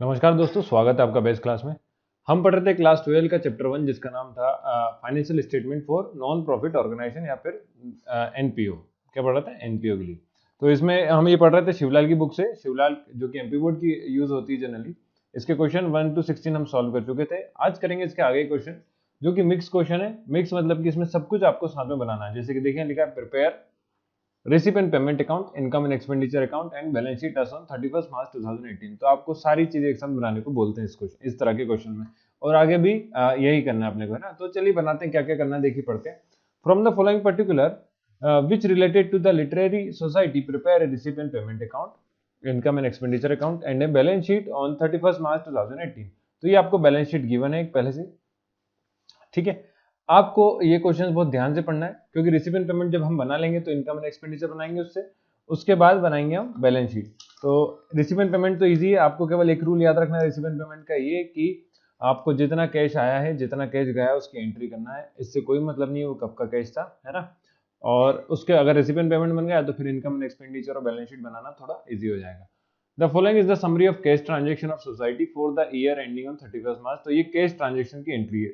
नमस्कार दोस्तों, स्वागत है आपका बेस्ट क्लास में। हम पढ़ रहे थे क्लास 12 का चैप्टर 1 जिसका नाम था financial statement for non profit organisation या फिर एनपीओ। क्या पढ़ रहा था? एनपीओ के लिए। तो इसमें हम ये पढ़ रहे थे शिवलाल की बुक से। शिवलाल जो कि एमपी बोर्ड की यूज होती है जनरली। इसके क्वेश्चन 1 to 16 हम सॉल्व कर चुके थे। आज करेंगे इसके आगे क्वेश्चन जो कि मिक्स क्वेश्चन है। मिक्स मतलब कि इसमें सब कुछ आपको साथ में बनाना है। जैसे कि देखिए लिखा है prepare receipt and payment account, income and expenditure account and balance sheet as on 31 March 2018। तो आपको सारी चीजें एक साथ बनाने को बोलते हैं इस तरह के क्वेश्चन में। और आगे भी यही करना है अपने को, है ना। तो चलिए बनाते हैं क्या क्या करना है, देखिए पढ़ते हैं। From the following particular which related to the literary society prepare a receipt and payment account, income and expenditure account and a balance sheet on 31 March 2018। तो ये आपको बैलेंस शीट गिवन है एक पहले से, ठीक है। आपको ये क्वेश्चन बहुत ध्यान से पढ़ना है क्योंकि रिसिप एंड पेमेंट जब हम बना लेंगे तो इनकम एंड एक्सपेंडिचर बनाएंगे उसके बाद बनाएंगे हम बैलेंस शीट। तो रिसिप एंड पेमेंट तो इजी है। आपको केवल एक रूल याद रखना है रिसिप एंड पेमेंट का, ये कि आपको जितना कैश आया है जितना कैश गया है उसकी एंट्री करना है। इससे कोई मतलब नहीं है वो कब का कैश था, है ना। और उसके अगर रिसिप एंड पेमेंट बन गया तो फिर इनकम एंड एक्सपेंडिचर और बैलेंस शीट बनाना थोड़ा इजी हो जाएगा। The following is the summary of cash transaction of society for the year ending on 31 मार्च। तो ये कैश ट्रांजेक्शन की एंट्री है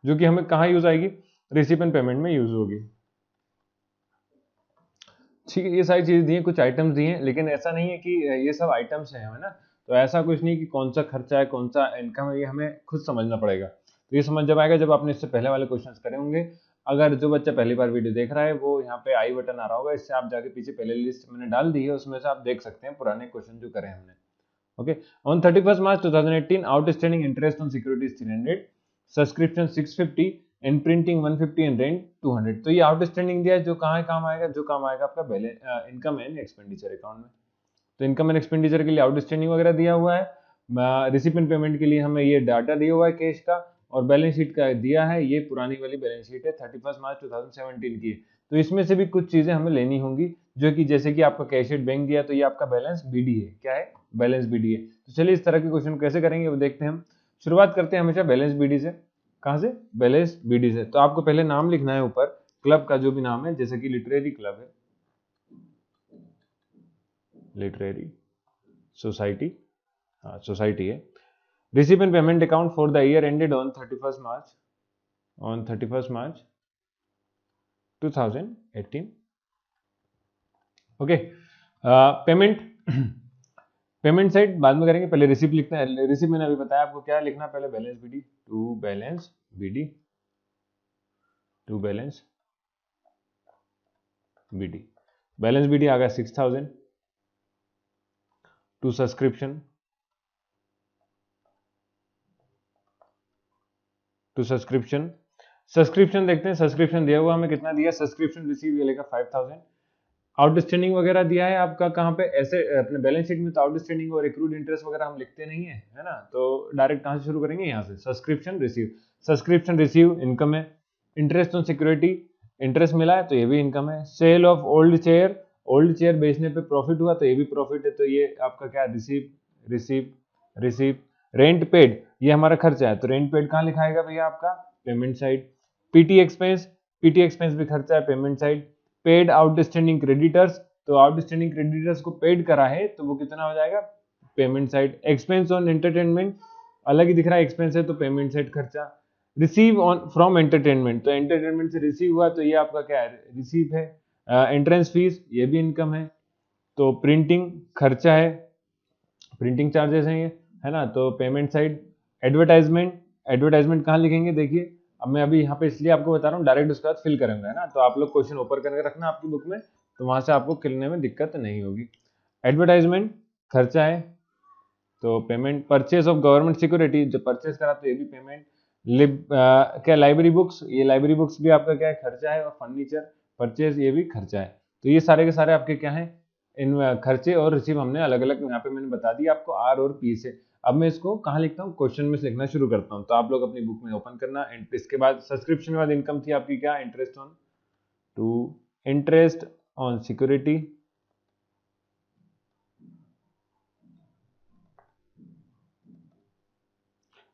जो कि हमें कहाँ यूज आएगी, रिसिप एंड पेमेंट में यूज होगी। ठीक है, ये सारी चीजें दी हैं, कुछ आइटम्स दिए हैं, लेकिन ऐसा नहीं है कि ये सब आइटम्स हैं, है ना। तो ऐसा कुछ नहीं कि कौन सा खर्चा है कौन सा इनकम है, ये हमें खुद समझना पड़ेगा। तो ये समझ जब आएगा जब आपने इससे पहले वाले क्वेश्चंस करे होंगे। अगर जो बच्चा पहली बार वीडियो देख रहा है वो यहाँ पे आई बटन आ रहा होगा, इससे आप जाके पीछे पहले लिस्ट मैंने डाल दी है, उसमें से आप देख सकते हैं पुराने क्वेश्चन जो करे हमने। Okay, on 31 March 2018 outstanding interest on securities 300, subscription 650 and printing 150 and rent 200। तो ये आउटस्टैंडिंग दिया है जो कहाँ काम आएगा, जो काम आएगा आपका इनकम एंड एक्सपेंडिचर अकाउंट में। तो इनकम एंड एक्सपेंडिचर के लिए आउटस्टैंडिंग वगैरह दिया हुआ है, रिसिप एंड पेमेंट के लिए हमें ये डाटा दिया हुआ है कैश का, और बैलेंस शीट का दिया है। ये पुरानी वाली बैलेंस शीट है 31 मार्च 2017 की। तो इसमें से भी कुछ चीजें हमें लेनी होंगी जो कि जैसे कि आपका कैश शीट बैंक दिया तो ये आपका बैलेंस बीडी है। क्या है? बैलेंस बीडी है। तो चलिए इस तरह के क्वेश्चन कैसे करेंगे वो देखते हैं हम। शुरुआत करते हैं हमेशा बैलेंस बीडी से। कहाँ से? बैलेंस बीडी से। तो आपको पहले नाम लिखना है ऊपर क्लब का, जो भी नाम है, जैसे कि लिटरेरी क्लब है, लिटरेरी सोसाइटी, हाँ सोसाइटी है। Receipt and payment account for the year ended on 31 March 2018। Okay, payment payment side बाद में करेंगे, पहले रिसिप्ट लिखना है। रिसिप्ट मैंने अभी बताया आपको क्या लिखना है, पहले balance BD to balance BD to balance BD. Balance BD आ गया 6000 टू सब्सक्रिप्शन सब्सक्रिप्शन देखते हैं। सब्सक्रिप्शन दिया हुआ हमें कितना दिया, सब्सक्रिप्शन रिसीव ये लेगा 5000। आउटस्टैंडिंग वगैरह दिया है आपका कहाँ पे, ऐसे अपने बैलेंस शीट में तो आउटस्टैंडिंग और एक्रूड इंटरेस्ट वगैरह हम लिखते नहीं है ना। तो डायरेक्ट कहाँ से शुरू करेंगे, यहाँ से सब्सक्रिप्शन रिसीव इनकम है। इंटरेस्ट ऑन सिक्योरिटी, इंटरेस्ट मिला है तो ये भी इनकम है। सेल ऑफ ओल्ड चेयर बेचने पे प्रॉफिट हुआ तो ये भी प्रॉफिट है, तो ये आपका क्या, रिसीव। रेंट पेड, ये हमारा खर्चा है, तो रेंट पेड कहाँ लिखाएगा भैया, आपका पेमेंट साइड। पीटी एक्सपेंस भी खर्चा है, payment side. Paid outstanding creditors, तो आउटस्टैंडिंग क्रेडिटर्स को पेड करा है तो वो कितना हो जाएगा, payment side. Expense on entertainment अलग ही दिख रहा है, एक्सपेंस है तो पेमेंट साइड खर्चा। रिसीव ऑन फ्रॉम एंटरटेनमेंट, तो एंटरटेनमेंट से रिसीव हुआ तो ये आपका क्या है, रिसीव है। एंट्रेंस फीस ये भी इनकम है। तो प्रिंटिंग खर्चा है, प्रिंटिंग चार्जेस हैं ये, है ना। तो पेमेंट साइड। एडवर्टाइजमेंट कहाँ लिखेंगे, देखिए अब मैं अभी यहाँ पे इसलिए आपको बता रहा हूँ, डायरेक्ट उसके बाद फिल करेंगे, है ना। तो आप लोग क्वेश्चन ओपन करके रखना आपकी बुक में, तो वहां से आपको करने में दिक्कत नहीं होगी। एडवर्टाइजमेंट खर्चा है, तो payment. Purchase of government security, जब परचेज करा तो ये भी पेमेंट। क्या लाइब्रेरी बुक्स, ये लाइब्रेरी बुक्स भी आपका क्या है, खर्चा है। और फर्नीचर परचेज ये भी खर्चा है। तो ये सारे के सारे आपके क्या है, इन खर्चे और रिसीव हमने अलग अलग यहाँ पे मैंने बता दिया आपको आर और पी से। अब मैं इसको कहाँ लिखता हूँ, क्वेश्चन में से लिखना शुरू करता हूँ। तो आप लोग अपनी बुक में ओपन करना। एंड इसके बाद सब्सक्रिप्शन के बाद इनकम थी आपकी क्या, interest on security.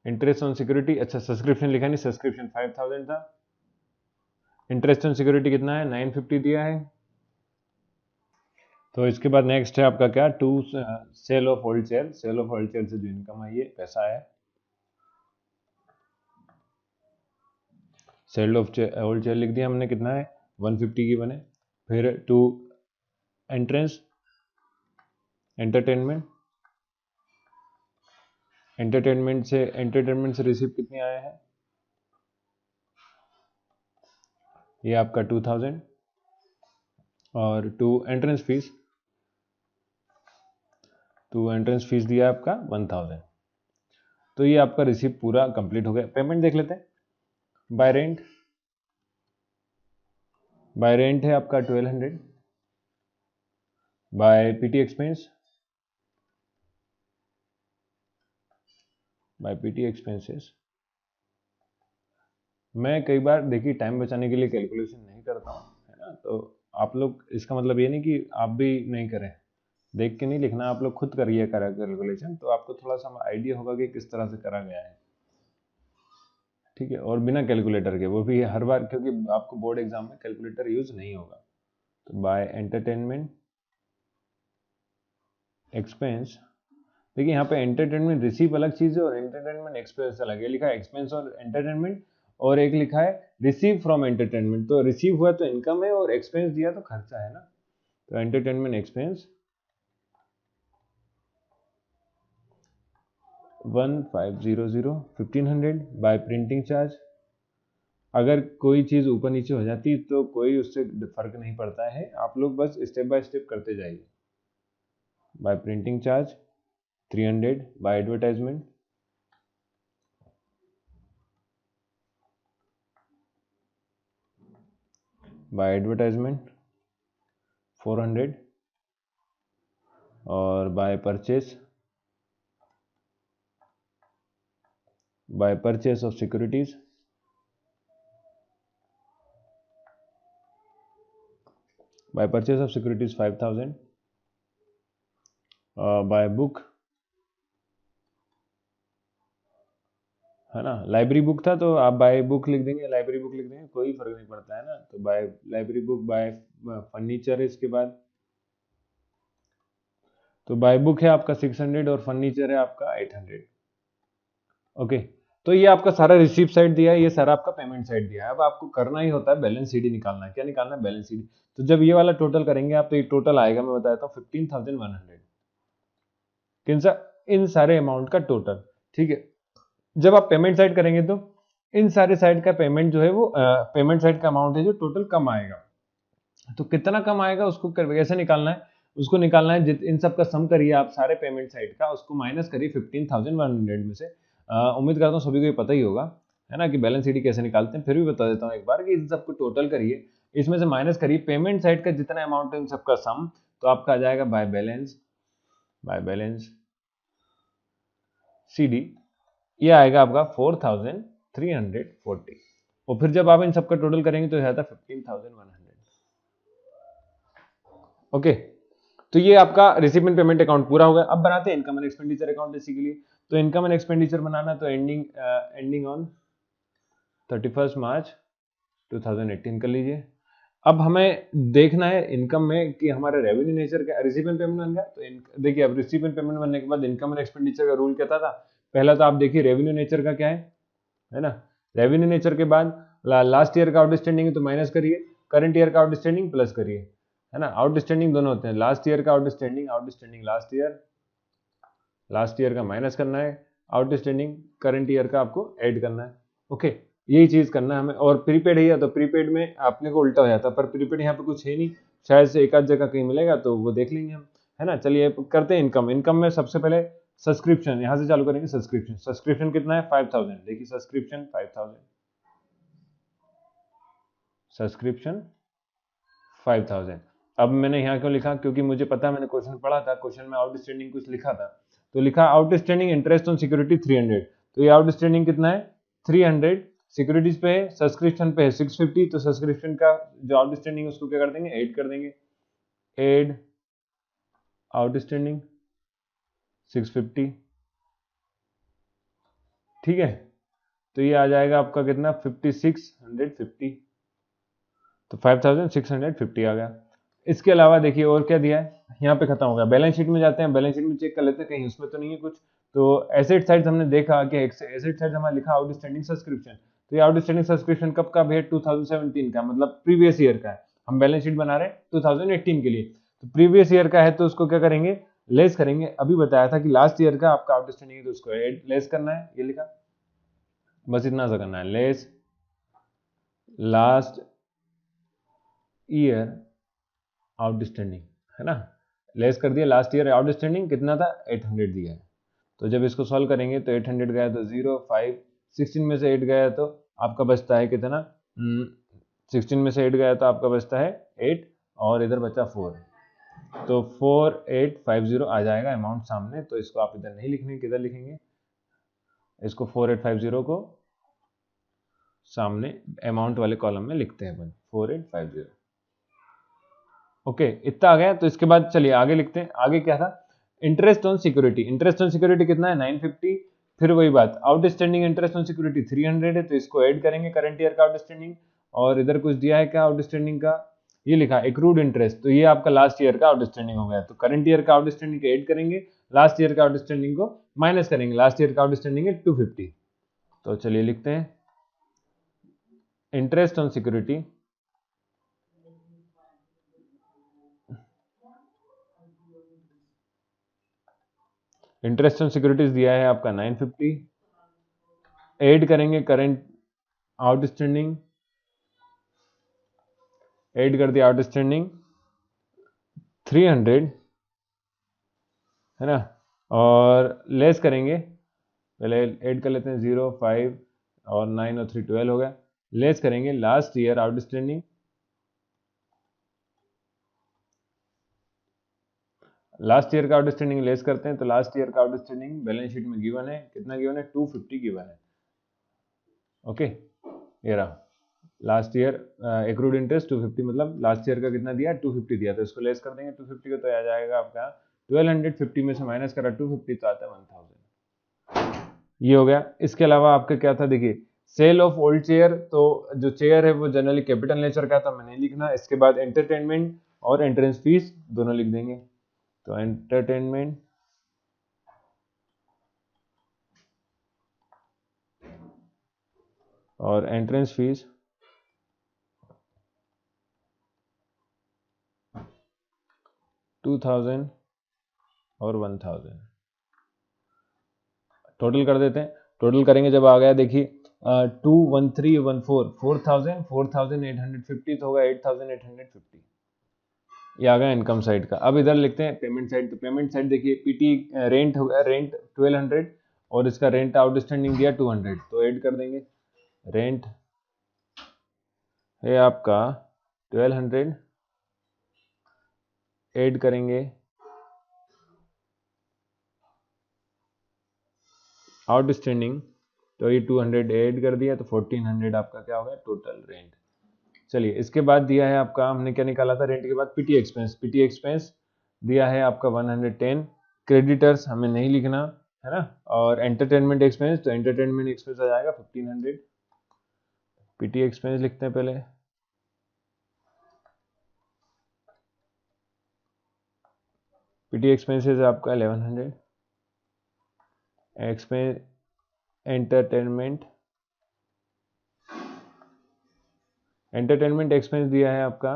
Interest on security, अच्छा सब्सक्रिप्शन लिखा नहीं, सब्सक्रिप्शन 5000 था। इंटरेस्ट ऑन सिक्योरिटी कितना है, 950 दिया है। तो इसके बाद नेक्स्ट है आपका क्या, to sale of old share. Sale of old share से जो इनकम है, ये पैसा है। सेल ऑफ ओल्ड शेयर लिख दिया हमने, कितना है 150 की बने। फिर टू एंट्रेंस एंटरटेनमेंट, एंटरटेनमेंट से रिसीव कितने आए हैं, ये आपका 2000। और टू एंट्रेंस फीस दिया आपका 1000। तो ये आपका रिसीव पूरा कंप्लीट हो गया। पेमेंट देख लेते हैं। बाय रेंट है आपका 1200। बाय पीटी एक्सपेंसेस, मैं कई बार देखिए टाइम बचाने के लिए कैलकुलेशन नहीं करता हूँ, है ना। तो आप लोग, इसका मतलब ये नहीं कि आप भी नहीं करें, देख के नहीं लिखना, आप लोग खुद करिए कैलकुलेशन, तो आपको थोड़ा सा आइडिया होगा कि किस तरह से करा गया है, ठीक है। और बिना कैलकुलेटर के, वो भी हर बार, क्योंकि आपको बोर्ड एग्जाम में कैलकुलेटर यूज नहीं होगा। तो बाय एंटरटेनमेंट एक्सपेंस, देखिए यहाँ पे एंटरटेनमेंट रिसीव अलग चीज है और एंटरटेनमेंट एक्सपेंस अलग है। लिखा है एक्सपेंस और एंटरटेनमेंट, और एक लिखा है रिसीव फ्रॉम एंटरटेनमेंट। तो रिसीव हुआ तो इनकम है और एक्सपेंस दिया तो खर्चा है ना। तो entertainment expense 1500 bye printing charge. अगर कोई चीज ऊपर नीचे हो जाती तो कोई उससे फर्क नहीं पड़ता है, आप लोग बस स्टेप बाय स्टेप करते जाइए। By printing charge 300, by advertisement 400, और by purchase of securities, by purchase of securities 5000, by book, है ना। लाइब्रेरी बुक था तो आप बाय बुक लिख देंगे, लाइब्रेरी बुक लिख देंगे, कोई फर्क नहीं पड़ता है ना। तो by library book, by furniture है इसके बाद। तो बाय बुक है आपका 600 और फर्नीचर है आपका 800। ओके, तो ये आपका सारा रिसीव साइड दिया है, ये सारा आपका पेमेंट साइड दिया है। अब आपको करना ही होता है बैलेंस शीट निकालना है। क्या निकालना है? Balance sheet. तो जब ये वाला टोटल करेंगे आप, तो ये टोटल आएगा, मैं बताता हूँ 15,100। किन सा? इन सारे अमाउंट का टोटल, ठीक है। जब आप पेमेंट साइड करेंगे तो इन सारे साइड का पेमेंट जो है वो पेमेंट साइड का अमाउंट है जो टोटल कम आएगा। तो कितना कम आएगा उसको कैसे निकालना है? उसको निकालना है, इन सब का सम करिए आप सारे पेमेंट साइड का, उसको माइनस करिए 15,100 में से। उम्मीद करता हूँ सभी को ये पता ही होगा, है ना, कि बैलेंस शीट कैसे निकालते हैं। फिर भी बता देता हूँ एक बार कि इन सबको टोटल करिए, इसमें से माइनस करिए पेमेंट साइड का जितना अमाउंट है इन सबका सम, तो आपका आ जाएगा बाय बैलेंस CD, ये आएगा आपका 4,340। और फिर जब आप इन सबका टोटल करेंगे तो आता 15,100। ओके, तो ये आपका रिसीवेंट पेमेंट अकाउंट पूरा हो गया। अब बनाते हैं income and expenditure account basically. तो इनकम एंड एक्सपेंडिचर बनाना, तो एंडिंग ऑन 31 मार्च 2018 कर लीजिए। अब हमें देखना है इनकम में कि हमारा रेवेन्यू नेचर क्या, रिसीवेंट पेमेंट बन गया। तो देखिए, अब रिसीवेंट पेमेंट बनने के बाद इनकम एंड एक्सपेंडिचर का रूल क्या था? पहला तो आप देखिए रेवेन्यू नेचर का क्या है ना। रेवेन्यू नेचर के बाद लास्ट ईयर का आउटस्टैंडिंग है तो माइनस करिए, करंट ईयर का आउटस्टैंडिंग प्लस करिए, है ना। आउटस्टैंडिंग दोनों होते हैं, लास्ट ईयर का आउटस्टैंडिंग लास्ट ईयर का माइनस करना है, आउटस्टैंडिंग करंट ईयर का आपको ऐड करना है। ओके, यही चीज करना है हमें। और प्रीपेड है तो प्रीपेड में आपने को उल्टा हो जाता, पर प्रीपेड यहाँ पे कुछ है नहीं, शायद से एक आध जगह कहीं मिलेगा तो वो देख लेंगे हम, है ना। चलिए करते हैं इनकम में सबसे पहले सब्सक्रिप्शन, यहाँ से चालू करेंगे। सब्सक्रिप्शन कितना है? 5,000। देखिए सब्सक्रिप्शन 5,000। अब मैंने यहाँ क्यों लिखा? क्योंकि मुझे पता है, मैंने क्वेश्चन पढ़ा था, क्वेश्चन में आउटस्टैंडिंग कुछ लिखा था, तो लिखा आउटस्टैंडिंग इंटरेस्ट ऑन सिक्योरिटी 300। तो ये आउटस्टैंडिंग कितना है? 300। सिक्योरिटीज पे है, सब्सक्रिप्शन पे है 650। तो सब्सक्रिप्शन का जो आउटस्टैंडिंग उसको क्या कर देंगे? ऐड कर देंगे। ऐड आउटस्टैंडिंग 650, ठीक है। तो ये आ जाएगा आपका कितना? 5650। तो 5,650 आ गया। इसके अलावा देखिए और क्या दिया है, यहाँ पे खत्म हो गया। बैलेंस शीट में जाते हैं, बैलेंस शीट में चेक कर लेते हैं कहीं उसमें तो नहीं है कुछ। तो एसेट साइड हमने देखा कि एसेट साइड हमारा लिखा आउटस्टैंडिंग सब्सक्रिप्शन। तो ये आउटस्टैंडिंग सब्सक्रिप्शन कब का भैया, 2017 का, मतलब प्रीवियस ईयर का है। हम बैलेंस शीट बना रहे हैं 2018 के लिए, तो प्रीवियस ईयर का है तो उसको क्या करेंगे, लेस करेंगे। अभी बताया था कि लास्ट ईयर का आपका आउटस्टैंडिंग है तो उसको लेस करना है, ये लिखा, बस इतना सा करना है, लेस लास्ट ईयर आउटस्टैंडिंग, है ना। लेस कर दिया, लास्ट ईयर आउटस्टैंडिंग कितना था, 800 दिया है। तो जब इसको सॉल्व करेंगे तो 800 गया तो 0 5, 16 में से 8 गया तो आपका बचता है कितना, 16 में से 8 गया तो आपका बचता है 8, और इधर बचा 4, तो 4850 आ जाएगा अमाउंट सामने। तो इसको आप इधर नहीं लिखने, किधर लिखेंगे, इसको 4850 को सामने अमाउंट वाले कॉलम में लिखते हैं अपन, 4850। ओके, इतना आ गया। तो इसके बाद चलिए आगे लिखते हैं। आगे क्या था, interest on security. Interest on security कितना है, 950। फिर वही बात, आउटस्टैंडिंग इंटरेस्ट ऑन सिक्योरिटी 300 है, तो इसको ऐड करेंगे करंट ईयर का आउटस्टैंडिंग। और इधर कुछ दिया है क्या आउटस्टैंडिंग का, ये लिखा एक्रूड इंटरेस्ट, तो ये आपका लास्ट ईयर का आउटस्टैंडिंग हो गया। तो करंट ईयर का आउटस्टैंडिंग को ऐड करेंगे, लास्ट ईयर का आउटस्टैंडिंग को माइनस करेंगे। लास्ट ईयर का आउटस्टैंडिंग है 250। तो चलिए लिखते हैं interest on security, interest on securities दिया है आपका 950, ऐड करेंगे करंट आउटस्टैंडिंग, ऐड कर दिया आउटस्टैंडिंग 300, है ना, और लेस करेंगे, पहले ऐड कर लेते हैं 0 5 और 9 और 3 12 हो गया। लेस करेंगे last year outstanding, last year का आउटस्टैंडिंग लेस करते हैं, तो लास्ट ईयर का आउटस्टैंडिंग बैलेंस शीट में गिवन है, कितना गिवन है, 250 गिवन है। ओके, ये रहा लास्ट ईयर एक्रूड इंटरेस्ट 250, मतलब लास्ट ईयर का कितना दिया, 250 दिया, तो इसको लेस कर देंगे 250 को, तो आ जाएगा आपका 1250 में से माइनस करा 250 तो आता है 1000। ये हो गया। इसके अलावा आपका क्या था, देखिए सेल ऑफ ओल्ड चेयर, तो जो चेयर है वो जनरली कैपिटल नेचर का था, मैं नहीं लिखना। इसके बाद एंटरटेनमेंट और एंट्रेंस फीस दोनों लिख देंगे। तो एंटरटेनमेंट और एंट्रेंस फीस 2000 और 1000 टोटल कर देते हैं। टोटल करेंगे जब आ गया, देखिए 21314 4000 4850 तो होगा 8850, ये आ गया इनकम साइड का। अब इधर लिखते हैं पेमेंट साइड। तो पेमेंट साइड देखिए पीटी रेंट हो गया, रेंट 1200 और इसका रेंट आउटस्टैंडिंग दिया 200, तो ऐड कर देंगे। रेंट है आपका 1200, ऐड करेंगे आउटस्टैंडिंग, तो ये 200 ऐड कर दिया, तो 1400 आपका क्या हो गया टोटल रेंट। चलिए इसके बाद दिया है आपका, हमने क्या निकाला था रेंट के बाद, पीटी एक्सपेंस। पीटी एक्सपेंस दिया है आपका 110। क्रेडिटर्स हमें नहीं लिखना, है ना। और एंटरटेनमेंट एक्सपेंस, तो एंटरटेनमेंट एक्सपेंस आ जाएगा 1500। पीटी एक्सपेंस लिखते हैं पहले, पीटी एक्सपेंसेस आपका 1100। एक्सपेंस एंटरटेनमेंट, एंटरटेनमेंट एक्सपेंस दिया है आपका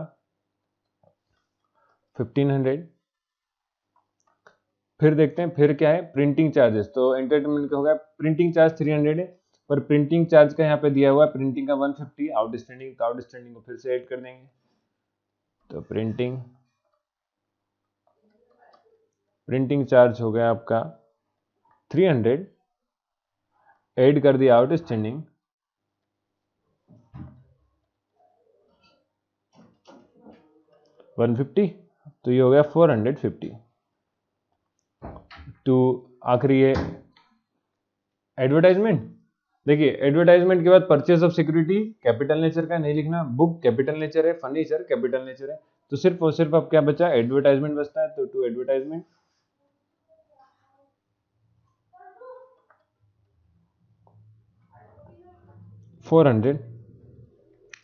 1500। फिर देखते हैं फिर क्या है, प्रिंटिंग चार्जेस। तो एंटरटेनमेंट का हो गया, प्रिंटिंग चार्ज 300 है, पर प्रिंटिंग चार्ज का यहाँ पे दिया हुआ है प्रिंटिंग का 150, आउटस्टैंडिंग, तो आउटस्टैंडिंग को फिर से ऐड कर देंगे। तो प्रिंटिंग चार्ज हो गया आपका 300, ऐड कर दिया आउटस्टैंडिंग 150, तो ये हो गया 450। तो आखिरी ये एडवर्टाइजमेंट। देखिए एडवर्टाइजमेंट के बाद purchase of security capital nature का नहीं लिखना, बुक कैपिटल नेचर है, फर्नीचर कैपिटल नेचर है, तो सिर्फ और सिर्फ अब क्या बचा, एडवर्टाइजमेंट बचता है। तो टू एडवर्टाइजमेंट 400।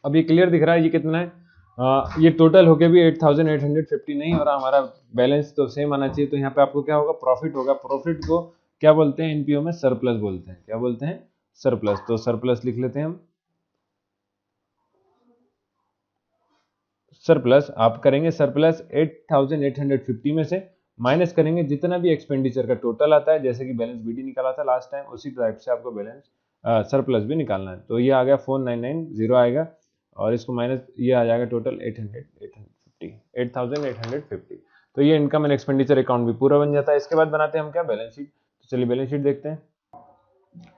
अब ये क्लियर दिख रहा है ये कितना है, ये टोटल होके भी 8850 नहीं हो रहा, हमारा बैलेंस तो सेम आना चाहिए। तो यहाँ पे आपको क्या होगा, प्रॉफिट होगा। प्रॉफिट को क्या बोलते हैं एनपीओ में, सरप्लस बोलते हैं। क्या बोलते हैं, सरप्लस। तो सरप्लस लिख लेते हैं हम। सरप्लस आप करेंगे, सरप्लस 8850 में से माइनस करेंगे जितना भी एक्सपेंडिचर का टोटल आता है, जैसे कि बैलेंस बीडी निकाला था लास्ट टाइम, उसी टाइप से आपको बैलेंस सरप्लस भी निकालना है। तो ये आ गया 4990 आएगा, और इसको माइनस ये आ जाएगा टोटल 8850। तो ये इनकम एंड एक्सपेंडिचर अकाउंट भी पूरा बन जाता है। इसके बाद बनाते हैं हम क्या, बैलेंस शीट। तो चलिए बैलेंस शीट देखते हैं।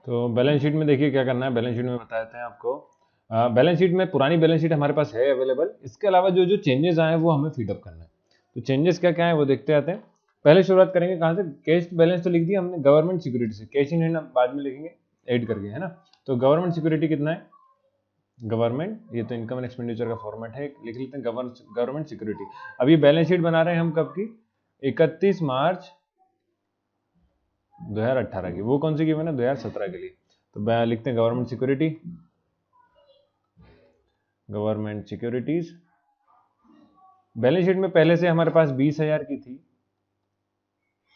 तो बैलेंस शीट में देखिए क्या करना है, बैलेंस शीट में बता देते हैं आपको। बैलेंस शीट में पुरानी बैलेंस शीट हमारे पास है अवेलेबल, इसके अलावा जो जो चेंजेस आए हैं वो हमें फीडअप करना है। तो चेंजेस क्या क्या है वो देखते आते हैं। पहले शुरुआत करेंगे कहाँ से, कैश बैलेंस तो लिख दिया हमने गवर्नमेंट सिक्योरिटी से, कैश इन हैंड बाद में लिखेंगे ऐड करके, है ना। तो गवर्नमेंट सिक्योरिटी कितना है, गवर्नमेंट, ये तो इनकम एंड एक्सपेंडिचर का फॉर्मेट है, लिख लेते हैं गवर्नमेंट सिक्योरिटी। अभी बैलेंस शीट बना रहे हैं हम कब की, 31 मार्च 2018 की। वो कौन सी गिवन है, 2017 के लिए। तो लिखते हैं government security, government securities. Balance sheet में पहले से हमारे पास 20,000 की थी,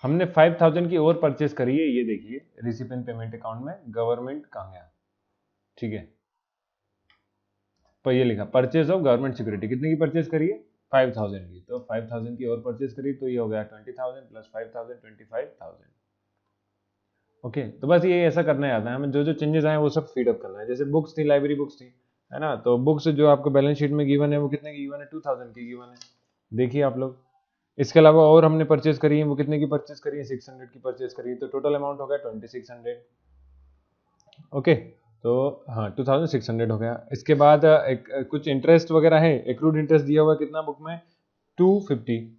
हमने 5,000 की और परचेस करी है। ये देखिए रिसिपेंट पेमेंट अकाउंट में गवर्नमेंट कहाँ गया, ठीक है। पर ये लिखा परचेज ऑफ गवर्नमेंट सिक्योरिटी, कितने की परचेस करी है, 5,000 की। तो 5,000 की और परचेस करी, तो ये हो गया 20,000 प्लस 5,000 25,000। ओके, तो बस ये ऐसा करना है, आता है हमें जो जो चेंजेस आए वो सब फीड अप करना है। जैसे बुक्स थी, लाइब्रेरी बुक्स थी, है ना। तो बुक्स जो आपको बैलेंस शीट में गिवन है वो कितने की गिवन है, 2,000 की गिवन है, देखिए आप लोग। इसके अलावा और हमने परचेज करी है, वो कितने की परचेज करी है, 600 की परचेज करी है। तो टोटल अमाउंट हो गया 2600। ओके, तो हाँ 2600 हो गया। इसके बाद कुछ इंटरेस्ट वगैरह है, एक्रूड इंटरेस्ट दिया हुआ कितना बुक में, 250।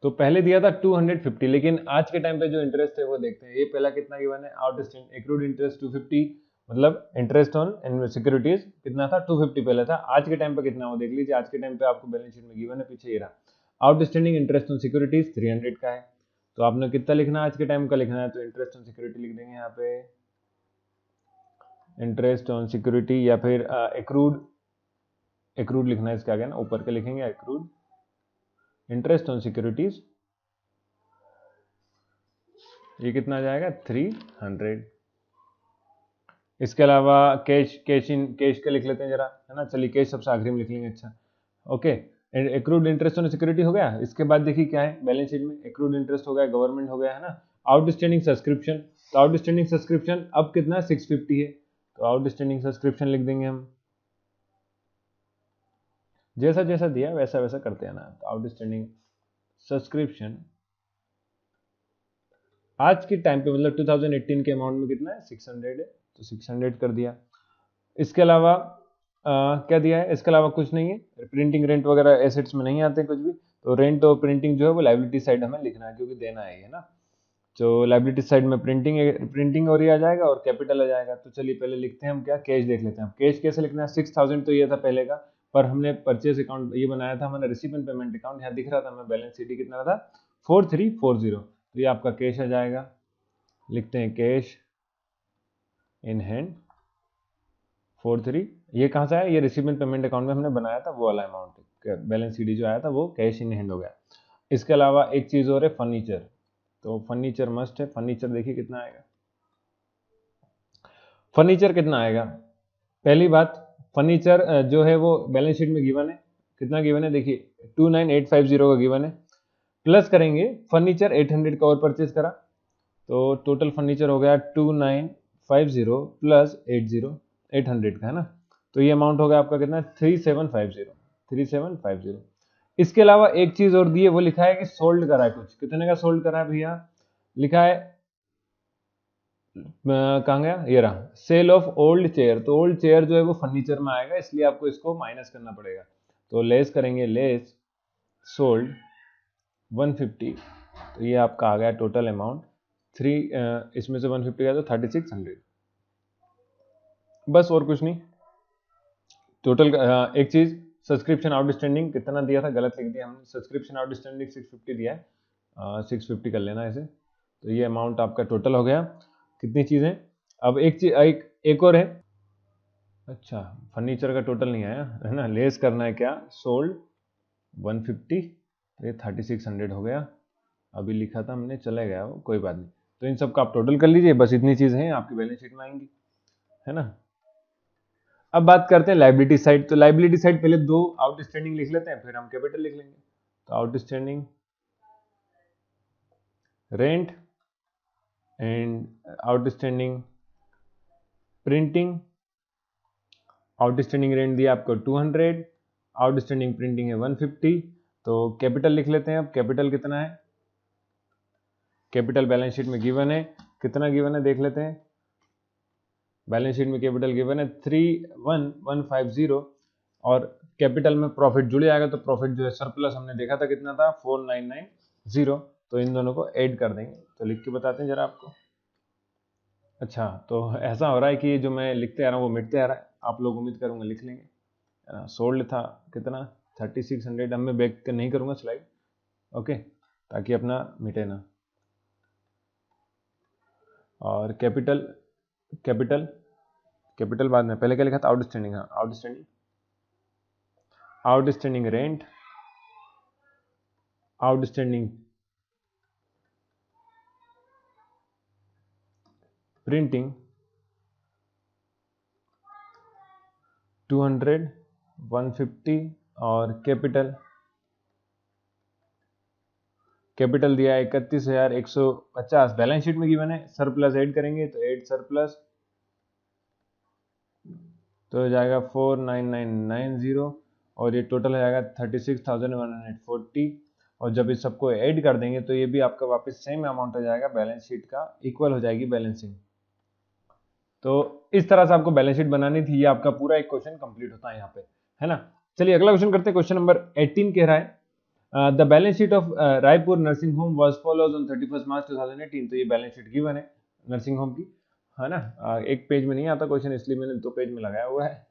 तो पहले दिया था 250, लेकिन आज के टाइम पे जो इंटरेस्ट है वो देखते हैं। ये पहला कितना गिवन है, आउटस्टैंडिंग एक्रूड इंटरेस्ट 250, मतलब इंटरेस्ट ऑन सिक्योरिटीज कितना था, 250 पहले था। आज के टाइम पे कितना वो देख लीजिए। आज के टाइम पे आपको बैलेंस शीट में गिवन है, पीछे ये रहा। आउटस्टैंडिंग इंटरेस्ट ऑन सिक्योरिटीज 300 का है। तो आपने कितना लिखना है, आज के टाइम का लिखना है, तो इंटरेस्ट ऑन सिक्योरिटी लिख देंगे यहाँ पे, इंटरेस्ट ऑन सिक्योरिटी, या फिर एक्रूड, एक्रूड लिखना है इसके आगे ना, ऊपर के लिखेंगे एक्रूड इंटरेस्ट ऑन सिक्योरिटीज। ये कितना आ जाएगा, 300। इसके अलावा कैश का लिख लेते हैं जरा, है ना। चलिए कैश सबसे आखिरी में लिख लेंगे, अच्छा। Okay, accrued interest on security हो गया। इसके बाद देखिए क्या है बैलेंस शीट में, एक्रूड इंटरेस्ट हो गया, गवर्नमेंट हो गया, है ना। आउटस्टैंडिंग सब्सक्रिप्शन, तो आउटस्टैंडिंग सब्सक्रिप्शन अब कितना 650 है। तो आउटस्टैंडिंग सब्सक्रिप्शन लिख देंगे हम, जैसा जैसा दिया वैसा वैसा करते हैं ना। तो आउटस्टैंडिंग सब्सक्रिप्शन आज के टाइम पे मतलब 2018 के अमाउंट में कितना है, 600 है। तो 600 कर दिया। इसके अलावा क्या दिया है, इसके अलावा कुछ नहीं है। प्रिंटिंग रेंट वगैरह एसेट्स में नहीं आते कुछ भी। तो रेंट और प्रिंटिंग जो है वो लाइबिलिटी साइड हमें लिखना है, क्योंकि देना है ना। तो लाइबिलिटी साइड में प्रिंटिंग और ये आ जाएगा, और कैपिटल आ जाएगा। तो चलिए पहले लिखते हैं हम क्या, कैश देख लेते हैं। कैश कैसे लिखना है, 6,000 तो ये था पहले का, पर हमने परचेज अकाउंट ये बनाया था, हमारा रिसीवेंट पेमेंट अकाउंट यहाँ दिख रहा था हमें, बैलेंस शीट कितना था 4340। तो ये आपका कैश आ जाएगा। लिखते हैं कैश इन हैंड 43। ये कहाँ से आया, ये रिसीवेंट पेमेंट अकाउंट में हमने बनाया था वो वाला अमाउंट, बैलेंस शीट जो आया था वो कैश इन हैंड हो गया। इसके अलावा एक चीज और है, फर्नीचर। तो फर्नीचर मस्ट है। फर्नीचर देखिए कितना आएगा, फर्नीचर कितना आएगा। पहली बात, फर्नीचर जो है वो बैलेंस शीट में गिवन है, कितना गिवन है देखिए 29850 का गिवन है। प्लस करेंगे फर्नीचर 800 का और परचेज करा, तो टोटल फर्नीचर हो गया 2950 प्लस 800 का, है ना। तो ये अमाउंट हो गया आपका कितना, 3750। इसके अलावा एक चीज और दी है, वो लिखा है कि सोल्ड करा है कुछ, कितने का सोल्ड करा है भैया, लिखा है कहाँ गया, ये रहा, सेल ऑफ ओल्ड चेयर। तो ओल्ड चेयर जो है वो फर्नीचर में आएगा, इसलिए आपको इसको माइनस करना पड़ेगा। तो लेस करेंगे, लेस सोल्ड 150। तो ये आपका आ गया टोटल अमाउंट 3, इसमें से 150 गया तो 3600। बस और कुछ नहीं। टोटल एक चीज, सब्सक्रिप्शन आउटस्टैंडिंग कितना दिया था, गलत लिख दिया हमने। सब्सक्रिप्शन आउटस्टैंडिंग 650 दिया है, 650 कर लेना ऐसे। तो ये अमाउंट आपका टोटल हो गया। कितनी चीजें, अब एक चीज एक और है, अच्छा, फर्नीचर का टोटल नहीं आया है ना, लेस करना है क्या, सोल्ड 150, तो ये 3600 हो गया, अभी लिखा था हमने, चला गया वो, कोई बात नहीं। तो इन सब का आप टोटल कर लीजिए, बस इतनी चीज़ है आपकी बैलेंस शीट में आएंगी, है ना। अब बात करते हैं लाइबिलिटी साइड। तो लाइबिलिटी साइड पहले दो आउटस्टैंडिंग लिख लेते हैं, फिर हम कैपिटल लिख लेंगे। तो outstanding rent and outstanding printing. Outstanding rent दिया आपको 200, आउटस्टैंडिंग प्रिंटिंग है 150। तो कैपिटल लिख लेते हैं। अब कैपिटल कितना है, कैपिटल बैलेंस शीट में गिवन है, कितना गिवन है देख लेते हैं। बैलेंस शीट में कैपिटल गिवन है 31150, और कैपिटल में प्रॉफिट जुड़ जाएगा, तो प्रॉफिट जो है सरप्लस हमने देखा था कितना था 4990। तो इन दोनों को ऐड कर देंगे। तो लिख के बताते हैं जरा आपको। अच्छा, तो ऐसा हो रहा है कि जो मैं लिखते आ रहा हूँ वो मिटते आ रहा है, आप लोग उम्मीद करूंगा लिख लेंगे। सोल्ड था कितना 3600, अब मैं बैक नहीं करूंगा स्लाइड, ओके, ताकि अपना मिटे ना। और कैपिटल कैपिटल कैपिटल बाद में, पहले क्या लिखा था आउटस्टैंडिंग, हाँ आउटस्टैंडिंग रेंट, आउटस्टैंडिंग प्रिंटिंग 200 150, और कैपिटल दिया 31,150, बैलेंस शीट में गिवन है, सरप्लस ऐड करेंगे तो ऐड सरप्लस, तो हो जाएगा 49990, और ये टोटल हो जाएगा 36,140। और जब इस सबको ऐड कर देंगे तो ये भी आपका वापस सेम अमाउंट हो जाएगा, बैलेंस शीट का इक्वल हो जाएगी बैलेंसिंग। तो इस तरह से आपको बैलेंस शीट बनानी थी। ये आपका पूरा एक क्वेश्चन कंप्लीट होता है यहाँ पे, है ना। चलिए अगला क्वेश्चन करते हैं। क्वेश्चन नंबर 18 कह रहा है the balance sheet of Raipur nursing home was follows on 31 March 2018। तो ये बैलेंस शीट गिवन है नर्सिंग होम की, है ना। एक पेज में नहीं आता क्वेश्चन, इसलिए मैंने 2 पेज में लगाया हुआ है,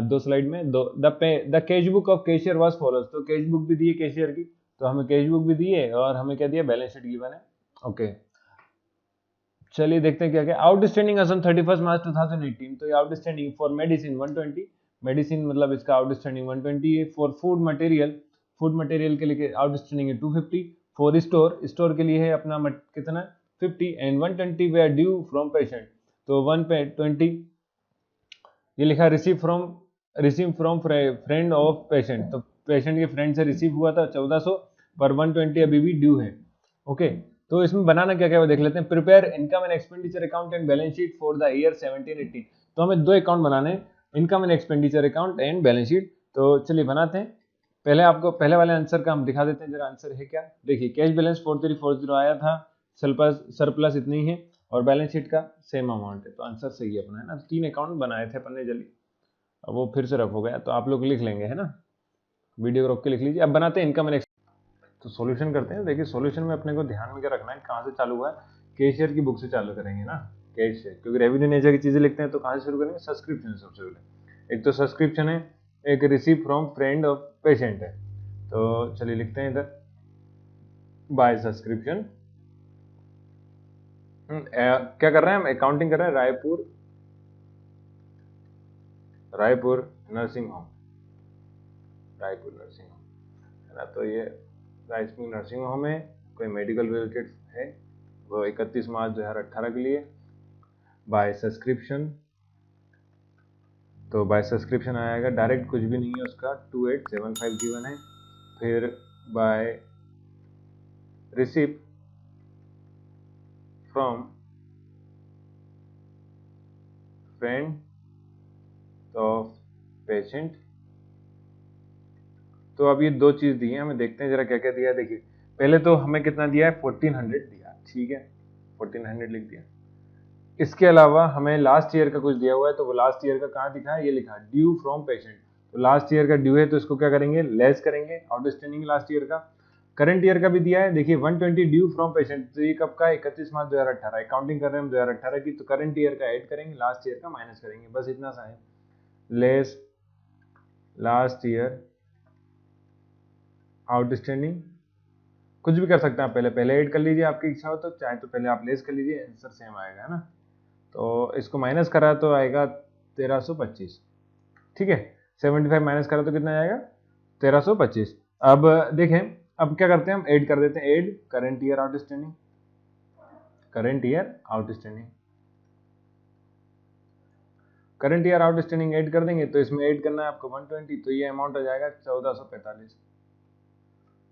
2 स्लाइड में। The cash book of cashier was follows, तो कैश बुक भी दी है कैशियर की, तो हमें कैश बुक भी दी है और हमें क्या दिया, बैलेंस शीट गिवन है, ओके। चलिए देखते हैं क्या क्या। आउटस्टैंडिंग एज ऑन 31 मार्च 2018, तो ये आउटस्टैंडिंग फॉर मेडिसिन 120, मेडिसिन मतलब इसका आउटस्टैंडिंग 120 है। फॉर फूड मटेरियल के लिए आउटस्टैंडिंग है 250। फॉर स्टोर के लिए है अपना कितना 50, एंड 120 वे आर ड्यू फ्रॉम पेशेंट, तो 120 ये लिखा receive from friend of patient, तो पेशेंट के फ्रेंड से रिसीव हुआ था 1400, पर 120 अभी भी ड्यू है, ओके। तो इसमें बनाना क्या क्या वो देख लेते हैं। Prepare income and expenditure account and balance sheet for the year 17-18। तो हमें 2 अकाउंट बनाने हैं, income and expenditure account and balance sheet. तो चलिए बनाते हैं। पहले आपको पहले वाले आंसर का हम दिखा देते हैं जरा, आंसर है क्या। देखिए कैश बैलेंस 4340 आया था, सरप्लस इतनी है, और बैलेंस शीट का सेम अमाउंट है, तो आंसर सही है अपना, है ना। 3 अकाउंट बनाए थे अपन ने जल्दी, अब वो फिर से रफ हो गया, तो आप लोग लिख लेंगे, है ना, वीडियो को रोक के लिख लीजिए। अब बनाते हैं इनकम एंड, तो सॉल्यूशन करते हैं। देखिए सॉल्यूशन में अपने को ध्यान में क्या रखना है, कहाँ से चालू हुआ है, कैशियर की बुक से चालू करेंगे ना, कैशियर, क्योंकि रेवेन्यू नेचर की चीजें लिखते हैं तो कहाँ से शुरू करेंगे, सब्सक्रिप्शन से सबसे पहले। एक तो सब्सक्रिप्शन है, एक receive from friend of patient है। तो चलिए लिखते हैं इधर बाय सब्सक्रिप्शन। क्या कर रहे हैं हम, अकाउंटिंग कर रहे हैं, रायपुर नर्सिंग होम, है ना। तो ये रायपुर नर्सिंग होम है, कोई मेडिकल रिलेटेड है, वो 31 मार्च 2018 के लिए, बाय सब्सक्रिप्शन। तो बाय सब्सक्रिप्शन आएगा, डायरेक्ट कुछ भी नहीं है उसका, 2875 गिवन है। फिर by receipt from friend of patient. तो अब ये 2 चीज दी है, हमें देखते हैं जरा क्या क्या दिया है। देखिए पहले तो हमें कितना दिया है, 1400 दिया, ठीक है, 1400 लिख दिया। इसके अलावा हमें लास्ट ईयर का कुछ दिया हुआ है, तो वो लास्ट ईयर का कहाँ दिखा है, ये लिखा ड्यू फ्रॉम पेशेंट। तो लास्ट ईयर का ड्यू है, तो इसको क्या करेंगे, लेस करेंगे, आउटस्टैंडिंग लास्ट ईयर का। करंट ईयर का भी दिया है, देखिए 120 ड्यू फ्रॉम पेशेंट, तो ये कब का, 31 मार्च 2018, अकाउंटिंग कर रहे हैं हम 2018 की, तो करंट ईयर का ऐड करेंगे, लास्ट ईयर का माइनस करेंगे, बस इतना सा है। लेस लास्ट ईयर आउटस्टैंडिंग, कुछ भी कर सकते हैं आप, पहले ऐड कर लीजिए, आपकी इच्छा हो तो, चाहे तो पहले आप लेस कर लीजिए, आंसर सेम आएगा, है ना। तो इसको माइनस करा तो आएगा 1325, ठीक है, 75 माइनस करा तो कितना आएगा 1325। अब देखें, अब क्या करते हैं, हम ऐड कर देते हैं, add current year outstanding, current year outstanding, current year outstanding add कर देंगे तो इसमें ऐड करना है आपको 120, तो ये अमाउंट आ जाएगा 1445।